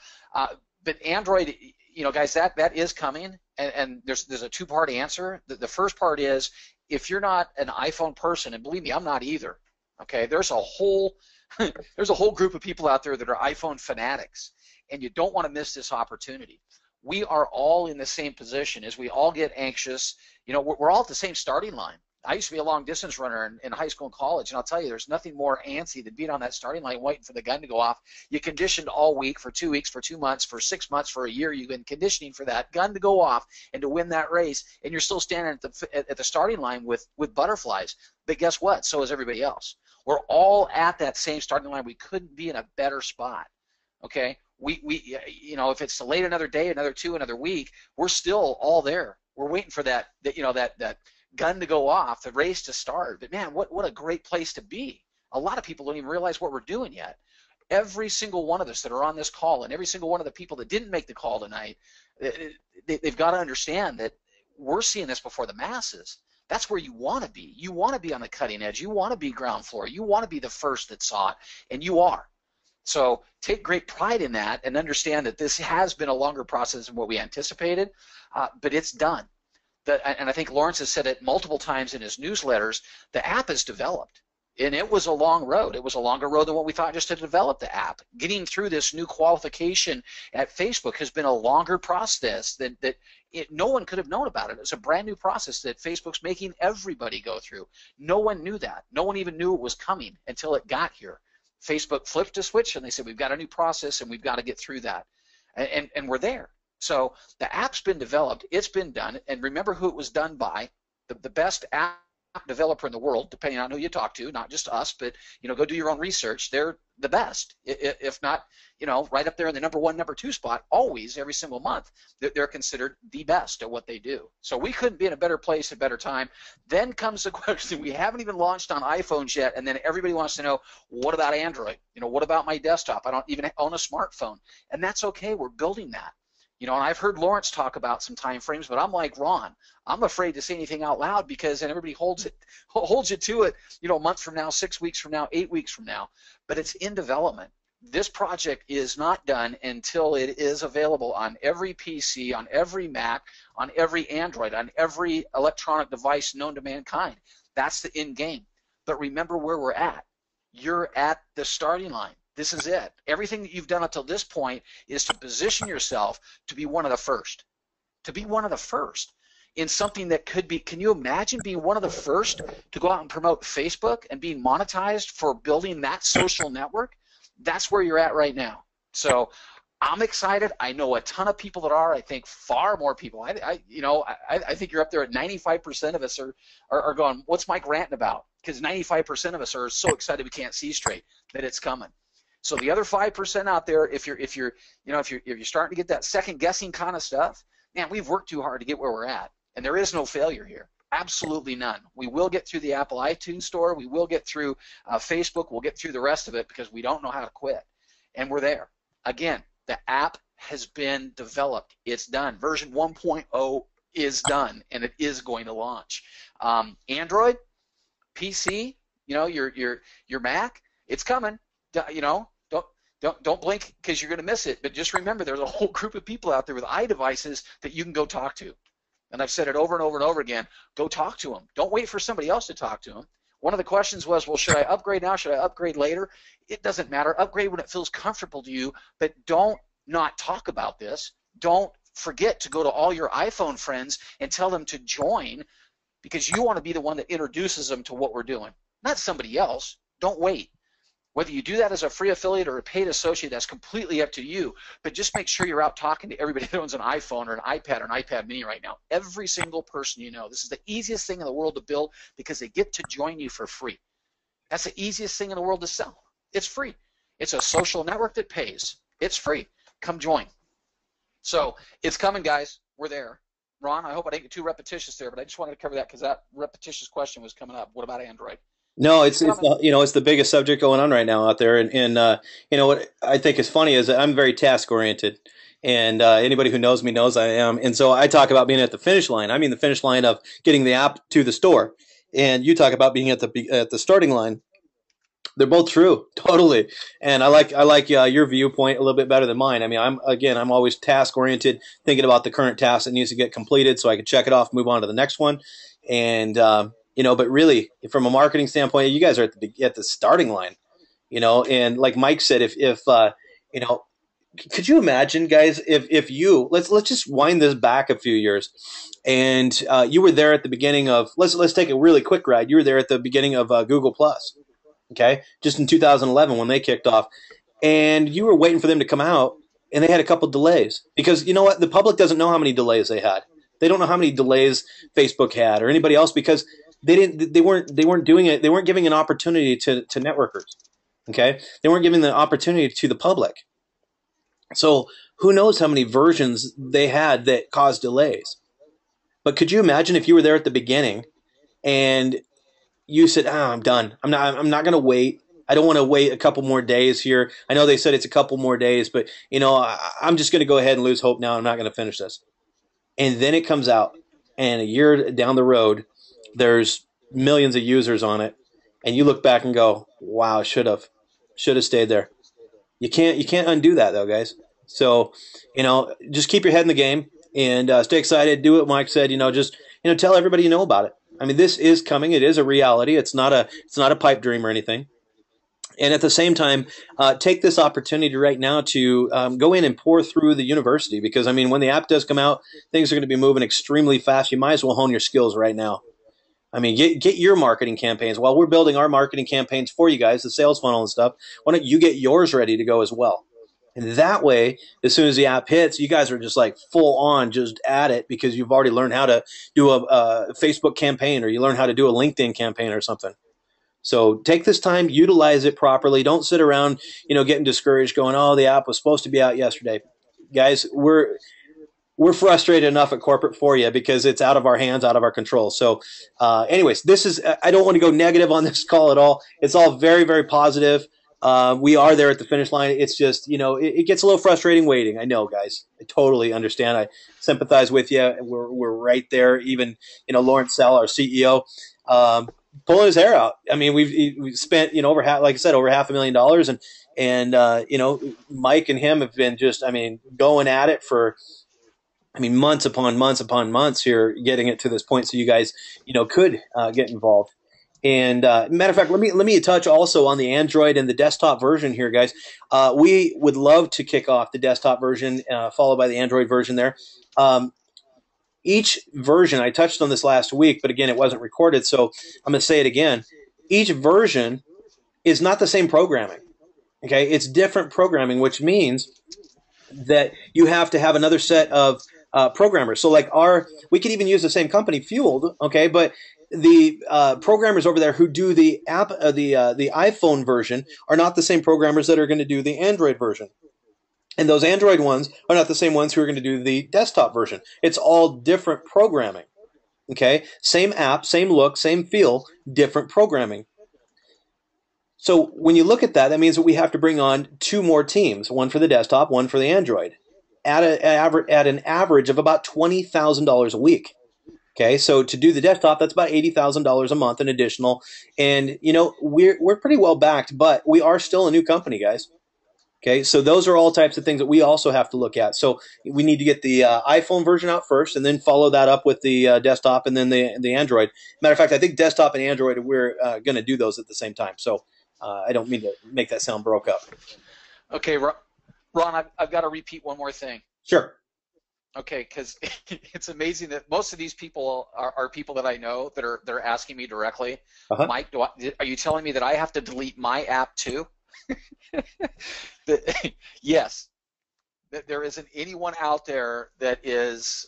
But Android, guys, that is coming, and there's a two-part answer. The first part is if you're not an iPhone person, and believe me, I'm not either. Okay, there's a whole group of people out there that are iPhone fanatics, and you don't want to miss this opportunity. We are all in the same position as we all get anxious. We're all at the same starting line. I used to be a long distance runner in high school and college, and I'll tell you, there's nothing more antsy than being on that starting line waiting for the gun to go off. You conditioned all week, for 2 weeks, for 2 months, for 6 months, for a year. You've been conditioning for that gun to go off and to win that race, and you're still standing at the starting line with butterflies. But guess what? So is everybody else. We're all at that same starting line. We couldn't be in a better spot. Okay, if it's delayed another day, another 2, another week, we're still all there. We're waiting for that gun to go off, the race to start. But man, what a great place to be. A lot of people don't even realize what we're doing yet. Every single one of us that are on this call, and every single one of the people that didn't make the call tonight, they've got to understand that we're seeing this before the masses. That's where you want to be. You want to be on the cutting edge. You want to be ground floor. You want to be the first that saw it, and you are. So take great pride in that and understand that this has been a longer process than what we anticipated, but it's done. And I think Lawrence has said it multiple times in his newsletters, the app is developed. And it was a long road. It was a longer road than what we thought just to develop the app. Getting through this new qualification at Facebook has been a longer process that no one could have known about it. It's a brand new process that Facebook's making everybody go through. No one knew that. No one even knew it was coming until it got here. Facebook flipped a switch and they said, we've got a new process and we've got to get through that. And we're there. So the app's been developed. It's been done. And remember who it was done by. The best app developer in the world, depending on who you talk to, not just us, but go do your own research. They're the best, if not right up there in the number 1, number 2 spot. Always, every single month, they're considered the best at what they do. So we couldn't be in a better place at a better time. Then comes the question: we haven't even launched on iPhones yet, and then everybody wants to know, what about Android? What about my desktop? I don't even own a smartphone, and that's okay. We're building that. And I've heard Lawrence talk about some time frames, but I'm like Ron. I'm afraid to say anything out loud because then everybody holds you to it, a month from now, 6 weeks from now, 8 weeks from now. But it's in development. This project is not done until it is available on every PC, on every Mac, on every Android, on every electronic device known to mankind. That's the end game. But remember where we're at. You're at the starting line. This is it. Everything that you've done up till this point is to position yourself to be one of the first. To be one of the first in something that could be, can you imagine being one of the first to go out and promote Facebook and being monetized for building that social network? That's where you're at right now. So I'm excited. I know a ton of people that are. I think far more people. I think you're up there at 95% of us are going, what's Mike ranting about? Because 95% of us are so excited we can't see straight that it's coming. So the other 5% out there, if you're starting to get that second guessing kind of stuff, man, we've worked too hard to get where we're at, and there is no failure here. Absolutely none. We will get through the Apple iTunes Store. We will get through Facebook. We'll get through the rest of it because we don't know how to quit, and we're there. Again, the app has been developed. It's done. Version 1.0 is done, and it is going to launch. Android, PC, your Mac, it's coming. Don't blink because you're going to miss it. But just remember, there's a whole group of people out there with iDevices that you can go talk to. And I've said it over and over and over again. Go talk to them. Don't wait for somebody else to talk to them. One of the questions was, well, should I upgrade now? Should I upgrade later? It doesn't matter. Upgrade when it feels comfortable to you, but don't not talk about this. Don't forget to go to all your iPhone friends and tell them to join, because you want to be the one that introduces them to what we're doing, not somebody else. Don't wait. Whether you do that as a free affiliate or a paid associate, that's completely up to you. But just make sure you're out talking to everybody that owns an iPhone or an iPad or an iPad mini right now. Every single person you know. This is the easiest thing in the world to build because they get to join you for free. That's the easiest thing in the world to sell. It's free. It's a social network that pays. It's free. Come join. So it's coming, guys. We're there. Ron, I hope I didn't get too repetitious there, but I just wanted to cover that because that repetitious question was coming up. What about Android? No, it's the biggest subject going on right now out there, and what I think is funny is that I'm very task oriented, and anybody who knows me knows I am, and so I talk about being at the finish line. I mean the finish line of getting the app to the store, and you talk about being at the starting line. They're both true, totally, and I like your viewpoint a little bit better than mine. I mean, I'm always task oriented, thinking about the current task that needs to get completed, so I can check it off, move on to the next one, and but really, from a marketing standpoint, you guys are at the starting line, and like Mike said, if could you imagine, guys, if you let's just wind this back a few years, and you were there at the beginning of let's take a really quick ride. You were there at the beginning of Google Plus, okay, just in 2011 when they kicked off, and you were waiting for them to come out, and they had a couple delays because you know what, the public doesn't know how many delays they had. They don't know how many delays Facebook had or anybody else because they weren't doing it. They weren't giving an opportunity to networkers. Okay, they weren't giving the opportunity to the public. So who knows how many versions they had that caused delays? But could you imagine if you were there at the beginning and you said, I'm done. I'm not going to wait. I don't want to wait a couple more days here. I know they said it's a couple more days, but I'm just going to go ahead and lose hope now. I'm not going to finish this. And then it comes out, and a year down the road, there's millions of users on it, and you look back and go, "Wow, should have stayed there." You can't undo that though, guys. So, just keep your head in the game and stay excited. Do what Mike said. Just tell everybody you know about it. I mean, this is coming. It is a reality. It's not a pipe dream or anything. And at the same time, take this opportunity right now to go in and pour through the university because, I mean, when the app does come out, things are going to be moving extremely fast. You might as well hone your skills right now. I mean, get your marketing campaigns. While we're building our marketing campaigns for you guys, the sales funnel and stuff, why don't you get yours ready to go as well? And that way, as soon as the app hits, you guys are just like full on just at it because you've already learned how to do a Facebook campaign or you learn how to do a LinkedIn campaign or something. So take this time, utilize it properly. Don't sit around, getting discouraged going, oh, the app was supposed to be out yesterday. Guys, we're frustrated enough at corporate for you because it's out of our hands, out of our control. So anyways, I don't want to go negative on this call at all. It's all very, very positive. We are there at the finish line. It's just, it gets a little frustrating waiting. I know, guys. I totally understand. I sympathize with you. We're right there. Even, Lawrence Sell, our CEO, pulling his hair out. I mean, we've spent, over over $500,000 and Mike and him have been just, going at it for, months upon months upon months here, getting it to this point. So you guys, could get involved. And matter of fact, let me touch also on the Android and the desktop version here, guys. We would love to kick off the desktop version, followed by the Android version there. Each version, I touched on this last week, but again, it wasn't recorded, so I'm going to say it again. Each version is not the same programming. Okay, it's different programming, which means that you have to have another set of programmers. So like we could even use the same company, Fueled, okay, but the programmers over there who do the app, the iPhone version, are not the same programmers that are going to do the Android version. And those Android ones are not the same ones who are going to do the desktop version. It's all different programming. Okay, same app, same look, same feel, different programming. So when you look at that, that means that we have to bring on two more teams, one for the desktop, one for the Android, at an average of about $20,000 a week. Okay, so to do the desktop, that's about $80,000 a month in additional, and we're pretty well backed, but we are still a new company, guys. Okay, so those are all types of things that we also have to look at. So we need to get the iPhone version out first, and then follow that up with the desktop, and then the Android. Matter of fact, I think desktop and Android, we're going to do those at the same time. So I don't mean to make that sound broke up. Okay, Ron, I've got to repeat one more thing. Sure. Okay, because it's amazing that most of these people are people that I know that are asking me directly. Uh-huh. Mike, are you telling me that I have to delete my app too? Yes. There isn't anyone out there that is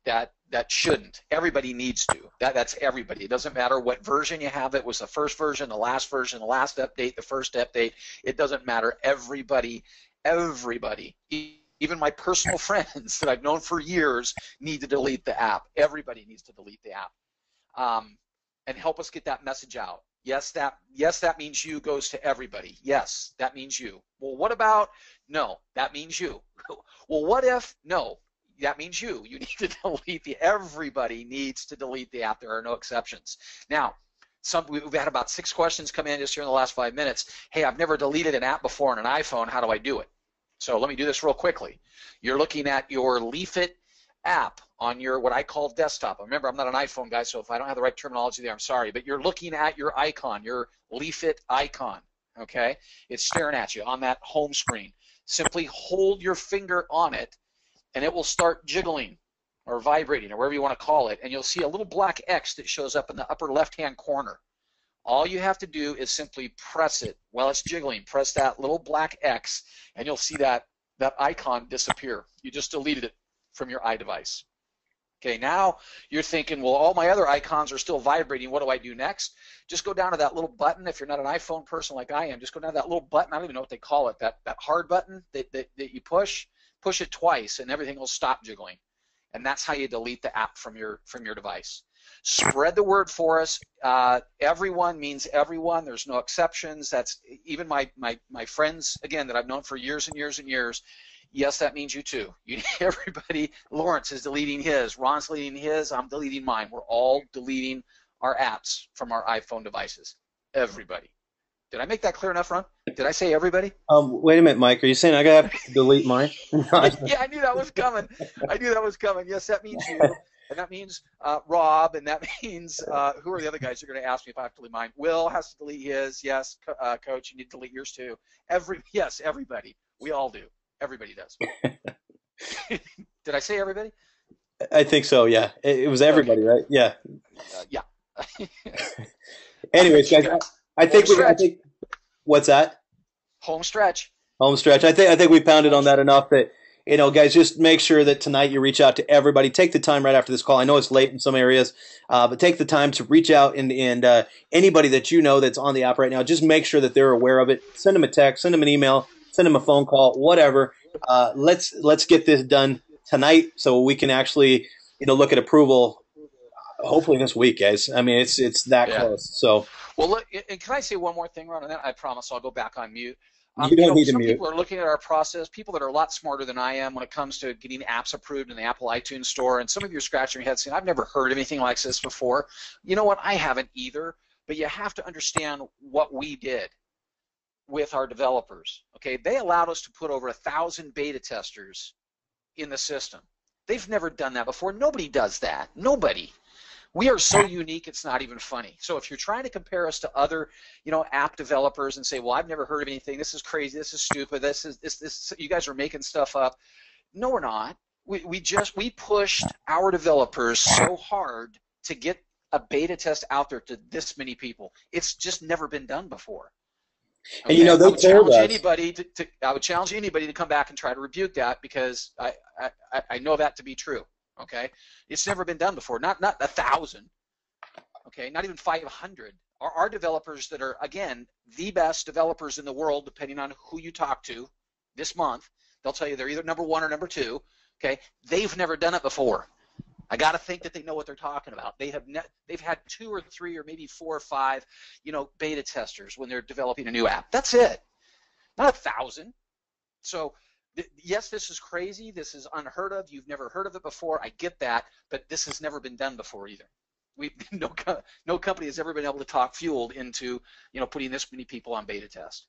that shouldn't. Everybody needs to. That's everybody. It doesn't matter what version you have. It was the first version, the last update, the first update. It doesn't matter. Everybody, even my personal friends that I've known for years, need to delete the app. Everybody needs to delete the app, and help us get that message out. Yes, that means you goes to everybody. Yes, that means you. Well, what about? No, that means you. Well, what if? No, that means you. You need to delete everybody needs to delete the app. There are no exceptions. Now, we've had about 6 questions come in just here in the last 5 minutes. Hey, I've never deleted an app before on an iPhone. How do I do it? So let me do this real quickly. You're looking at your Leafit app on your what I call desktop. Remember, I'm not an iPhone guy, so if I don't have the right terminology there, I'm sorry. But you're looking at your icon, your Leafit icon, okay? It's staring at you on that home screen. Simply hold your finger on it, and it will start jiggling or vibrating or whatever you want to call it, and you'll see a little black X that shows up in the upper left-hand corner. All you have to do is simply press it while it's jiggling. Press that little black X, and you'll see that icon disappear. You just deleted it from your iDevice. Okay, now you're thinking, well, all my other icons are still vibrating. What do I do next? Just go down to that little button. If you're not an iPhone person like I am, just go down to that little button. I don't even know what they call it, that hard button that you push it twice, and everything will stop jiggling. And that's how you delete the app from your device. Spread the word for us. Everyone means everyone. There's no exceptions. That's even my friends, again, that I've known for years and years and years. Yes, that means you too. Everybody, Lawrence is deleting his, Ron's deleting his, I'm deleting mine. We're all deleting our apps from our iPhone devices. Everybody. Did I make that clear enough, Ron? Did I say everybody? Wait a minute, Mike. Are you saying I gotta have to delete mine? Yeah, I knew that was coming. Yes, that means you, and that means Rob, and that means who are the other guys? You're going to ask me if I have to delete mine. Will has to delete his. Yes, Coach, you need to delete yours too. Yes, everybody. We all do. Everybody does. Did I say everybody? I think so. Yeah, it was everybody, okay. Right? Yeah. Yeah. Anyways, guys, I think what's that? Home stretch. Home stretch. I think we pounded on that enough that guys, just make sure that tonight you reach out to everybody. Take the time right after this call. I know it's late in some areas, but take the time to reach out and anybody that you know that's on the app right now, just make sure that they're aware of it. Send them a text, send them an email, send them a phone call, whatever. Let's get this done tonight so we can actually look at approval. Hopefully this week, guys. I mean, it's that close. So. Well, look, and can I say one more thing, Ron? And then I promise I'll go back on mute. You don't need to some mute. People are looking at our process, people that are a lot smarter than I am when it comes to getting apps approved in the Apple iTunes Store, and some of you are scratching your head saying, I've never heard anything like this before. You know what? I haven't either, but you have to understand what we did with our developers. Okay, they allowed us to put over 1,000 beta testers in the system. They've never done that before. Nobody does that. Nobody. We are so unique, it's not even funny. So if you're trying to compare us to other, app developers and say, well, I've never heard of anything, this is crazy, this is stupid, this you guys are making stuff up. No, we're not. We pushed our developers so hard to get a beta test out there to this many people. It's just never been done before. Okay? And they told us. I would challenge anybody to come back and try to rebuke that, because I know that to be true. Okay, it's never been done before. Not 1,000. Okay, not even 500. Our developers that are, again, the best developers in the world, depending on who you talk to this month, they'll tell you they're either number one or number two. Okay, they've never done it before. I got to think that they know what they're talking about. They've had 2 or 3 or maybe 4 or 5, beta testers when they're developing a new app. That's it. Not 1,000. So yes, this is crazy. This is unheard of. You've never heard of it before. I get that, but this has never been done before either. No company has ever been able to talk Fueled into putting this many people on beta test.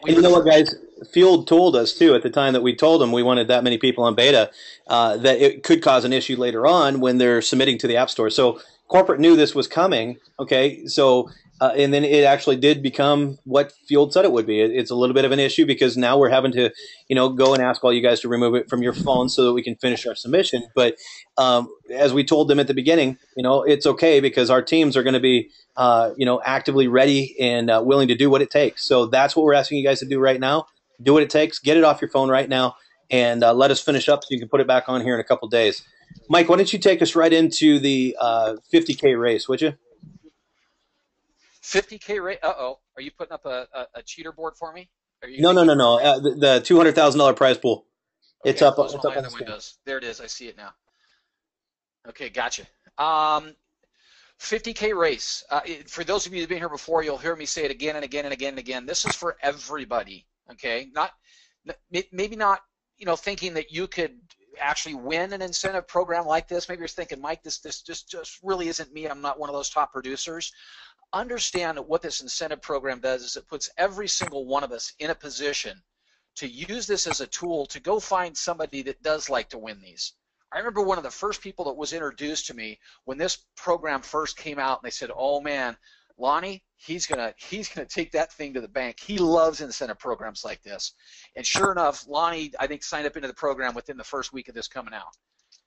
And you know what, guys? Fueled told us too at the time that we told them we wanted that many people on beta that it could cause an issue later on when they're submitting to the App Store. So corporate knew this was coming. Okay, so and then it actually did become what Fueled said it would be. It's a little bit of an issue because now we're having to go and ask all you guys to remove it from your phone so that we can finish our submission. But as we told them at the beginning, it's okay because our teams are going to be actively ready and willing to do what it takes. So that's what we're asking you guys to do right now. Do what it takes. Get it off your phone right now, and let us finish up so you can put it back on here in a couple days. Mike, why don't you take us right into the 50K race, would you? 50K race? Uh-oh. Are you putting up a cheater board for me? No. The $200,000 prize pool. Okay, it's up. Closing all my other windows. There it is. I see it now. Okay, gotcha. 50K race. For those of you who've been here before, you'll hear me say it again and again and again and again. This is for everybody. Okay, maybe not. Thinking that you could actually win an incentive program like this. Maybe you're thinking, Mike, this just really isn't me. I'm not one of those top producers. Understand that what this incentive program does is it puts every single one of us in a position to use this as a tool to go find somebody that does like to win these. I remember one of the first people that was introduced to me when this program first came out, and they said, "Oh man, Lonnie, he's gonna take that thing to the bank. He loves incentive programs like this." And sure enough, Lonnie, I think, signed up into the program within the first week of this coming out.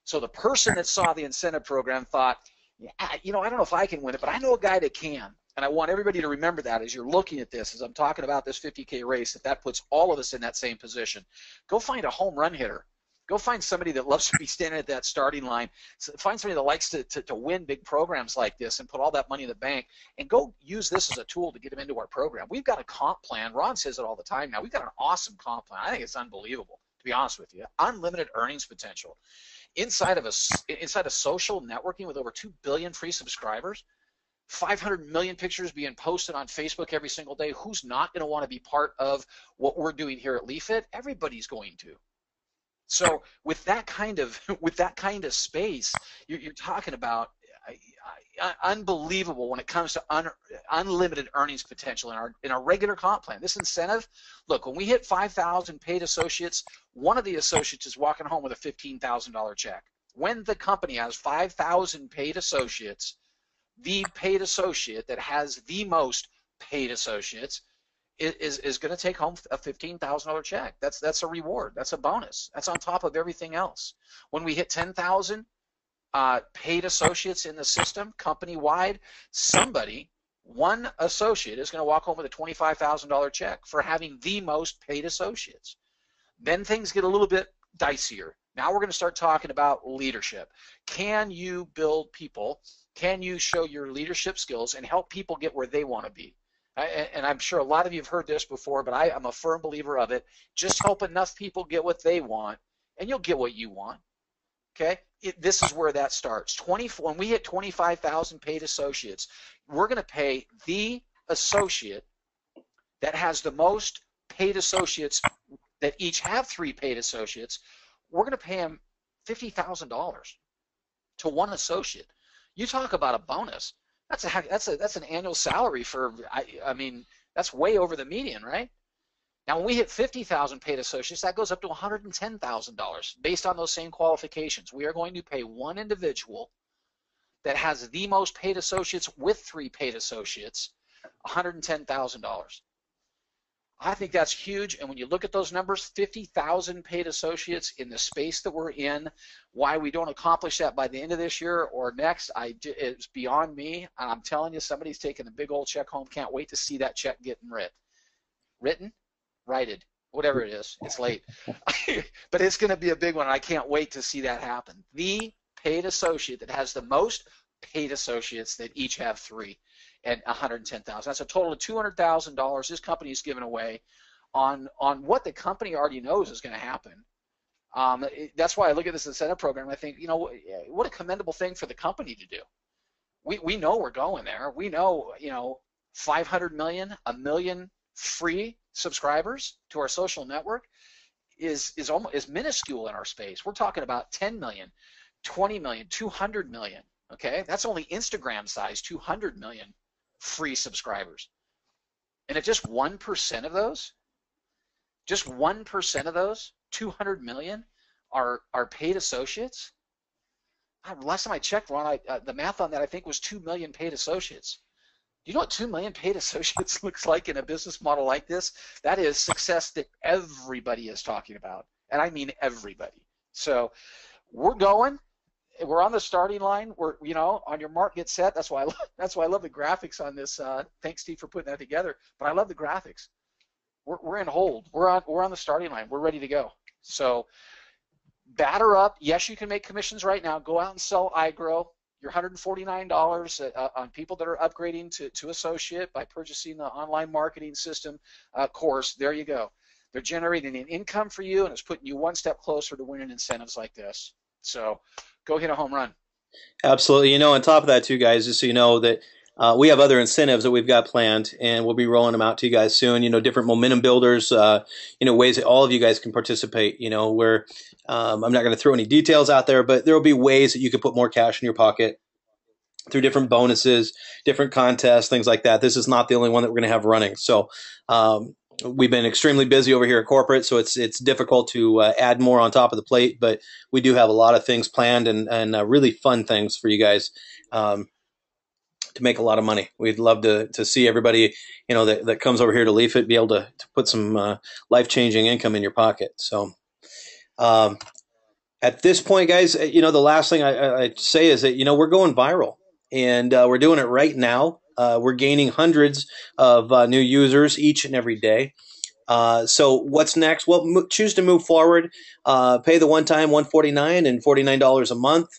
So the person that saw the incentive program thought, yeah, I don't know if I can win it, but I know a guy that can. And I want everybody to remember that as you're looking at this, as I'm talking about this 50K race, that puts all of us in that same position. Go find a home run hitter. Go find somebody that loves to be standing at that starting line. Find somebody that likes to win big programs like this and put all that money in the bank, and go use this as a tool to get them into our program. We've got a comp plan. Ron says it all the time now. We've got an awesome comp plan. I think it's unbelievable, to be honest with you. Unlimited earnings potential. Inside of social networking with over 2 billion free subscribers, 500 million pictures being posted on Facebook every single day. Who's not going to want to be part of what we're doing here at Leafit? Everybody's going to. So with that kind of space, you're talking about unbelievable when it comes to unlimited earnings potential in our regular comp plan. This incentive, look, when we hit 5,000 paid associates, one of the associates is walking home with a $15,000 check. When the company has 5,000 paid associates, the paid associate that has the most paid associates is going to take home a $15,000 check. That's a reward. That's a bonus. That's on top of everything else. When we hit 10,000 paid associates in the system, company-wide, one associate is going to walk home with a $25,000 check for having the most paid associates. Then things get a little bit dicier. Now we're going to start talking about leadership. Can you build people? Can you show your leadership skills and help people get where they want to be? And I'm sure a lot of you have heard this before, but I'm a firm believer of it. Just help enough people get what they want, and you'll get what you want. Okay? This is where that starts. When we hit 25,000 paid associates, we're going to pay the associate that has the most paid associates that each have 3 paid associates. We're going to pay them $50,000 to one associate. You talk about a bonus. That's an annual salary for, I mean, that's way over the median, right? Now, when we hit 50,000 paid associates, that goes up to $110,000 based on those same qualifications. We are going to pay one individual that has the most paid associates with 3 paid associates $110,000. I think that's huge, and when you look at those numbers, 50,000 paid associates in the space that we're in, why we don't accomplish that by the end of this year or next, it's beyond me, and I'm telling you, somebody's taking a big old check home. Can't wait to see that check getting righted, whatever it is. It's late. But it's going to be a big one, and I can't wait to see that happen. The paid associate that has the most paid associates that each have 3 and 110,000. That's a total of $200,000 this company is giving away on what the company already knows is going to happen. That's why I look at this incentive program. I think, what a commendable thing for the company to do. We know we're going there. We know, 500 million, a million free subscribers to our social network is minuscule in our space. We're talking about 10 million, 20 million, 200 million. Okay, that's only Instagram size, 200 million free subscribers. And if just 1% of those, 200 million are paid associates. Last time I checked, Ron, the math on that I think was 2 million paid associates. Do you know what 2 million paid associates looks like in a business model like this? That is success that everybody is talking about, and I mean everybody. So we're going. We're on the starting line. We're, on your mark, get set. That's why I love the graphics on this. Thanks, Steve, for putting that together. But I love the graphics. We're in hold. We're on the starting line. We're ready to go. So batter up. Yes, you can make commissions right now. Go out and sell iGrow. Your $149 on people that are upgrading to associate by purchasing the online marketing system course. There you go. They're generating an income for you, and it's putting you one step closer to winning incentives like this. So go hit a home run. Absolutely. On top of that too, guys, just so you know that we have other incentives that we've got planned, and we'll be rolling them out to you guys soon. Different momentum builders, ways that all of you guys can participate. Where I'm not going to throw any details out there, but there will be ways that you can put more cash in your pocket through different bonuses, different contests, things like that. This is not the only one that we're going to have running. So we've been extremely busy over here at corporate, so it's difficult to add more on top of the plate, but we do have a lot of things planned and really fun things for you guys to make a lot of money. We'd love to see everybody, that comes over here to Leafit be able to put some life-changing income in your pocket. So at this point, guys, the last thing I'd say is that, we're going viral, and we're doing it right now. We're gaining hundreds of new users each and every day. So what's next? Well, choose to move forward. Pay the one-time $149 and $49 a month.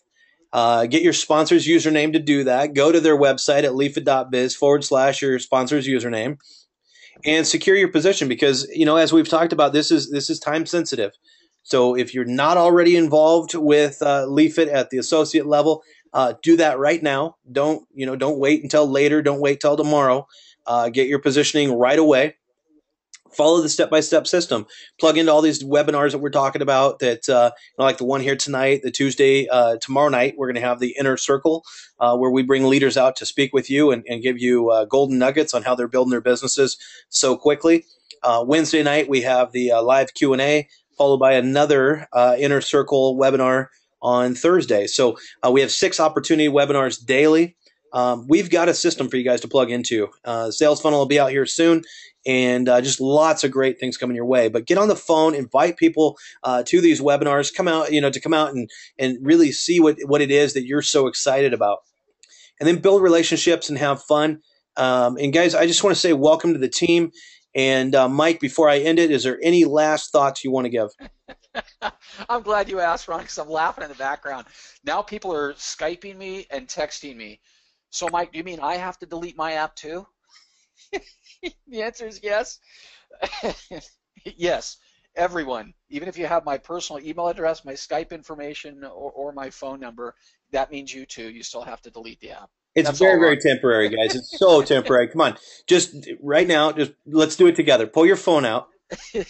Get your sponsor's username to do that. Go to their website at leafit.biz / your sponsor's username and secure your position, because, as we've talked about, this is time sensitive. So if you're not already involved with Leafit at the associate level, do that right now. Don't wait until later. Don't wait till tomorrow. Get your positioning right away. Follow the step-by-step system. Plug into all these webinars that we're talking about, that like the one here tonight, the Tuesday, tomorrow night, we're going to have the Inner Circle, where we bring leaders out to speak with you and give you golden nuggets on how they're building their businesses so quickly. Wednesday night, we have the live Q&A, followed by another Inner Circle webinar on Thursday. So we have 6 opportunity webinars daily. We've got a system for you guys to plug into. Sales funnel will be out here soon, and just lots of great things coming your way. But get on the phone, invite people to these webinars. Come out, to come out and really see what it is that you're so excited about, and then build relationships and have fun. And guys, I just want to say welcome to the team. And Mike, before I end it, is there any last thoughts you want to give? I'm glad you asked, Ron, because I'm laughing in the background. Now people are Skyping me and texting me. So, Mike, do you mean I have to delete my app too? The answer is yes. Yes, everyone. Even if you have my personal email address, my Skype information, or my phone number, that means you too. You still have to delete the app. It's very, very temporary, guys. It's so temporary. Come on. Just right now, let's do it together. Pull your phone out and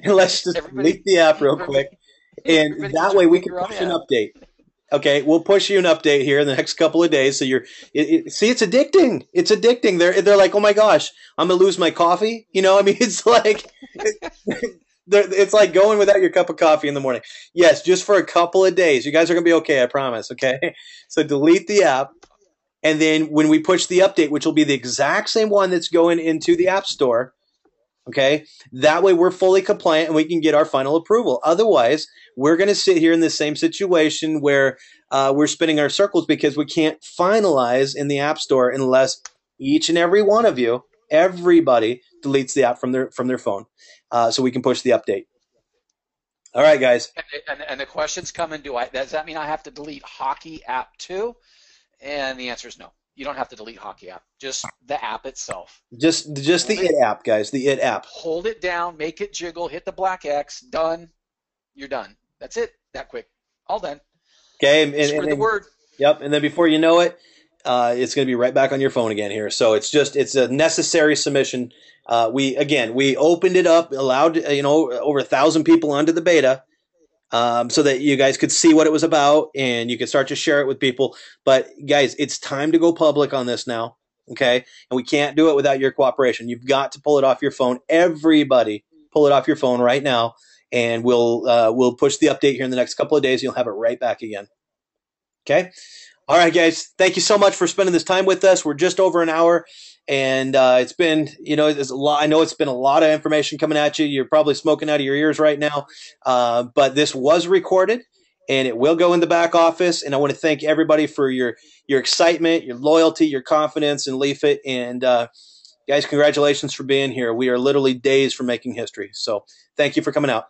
let's just delete the app real quick. And that way we can push an update. Okay, we'll push you an update here in the next couple of days. So see, it's addicting. It's addicting. They're like, oh my gosh, I'm gonna lose my coffee. It's like it's like going without your cup of coffee in the morning. Yes, just for a couple of days. You guys are gonna be okay. I promise. Okay, so delete the app, and then when we push the update, which will be the exact same one that's going into the App Store. Okay, that way we're fully compliant and we can get our final approval. Otherwise, we're going to sit here in the same situation where we're spinning our circles because we can't finalize in the App Store unless each and every one of you, everybody, deletes the app from their phone, so we can push the update. All right, guys. And the question's coming, does that mean I have to delete Hockey app too? And the answer is no. You don't have to delete Hockey app, just the app itself. Just the Hold it, It app, guys. The It app. hold it down, make it jiggle, hit the black X, done. You're done. That's it. That quick. All done. Okay, Spread the word. yep, and then before you know it, it's going to be right back on your phone again here. So it's a necessary submission. We opened it up, allowed over 1,000 people onto the beta, so that you guys could see what it was about and you could start to share it with people. But guys, it's time to go public on this now. Okay, and we can't do it without your cooperation. You've got to pull it off your phone. Everybody, pull it off your phone right now, and we'll push the update here in the next couple of days. You'll have it right back again. Okay. All right, guys. Thank you so much for spending this time with us. We're just over an hour, and it's been, there's a lot. I know it's been a lot of information coming at you. You're probably smoking out of your ears right now, but this was recorded, and it will go in the back office. And I want to thank everybody for your excitement, your loyalty, your confidence in Leafit. And guys, congratulations for being here. We are literally days from making history. So thank you for coming out.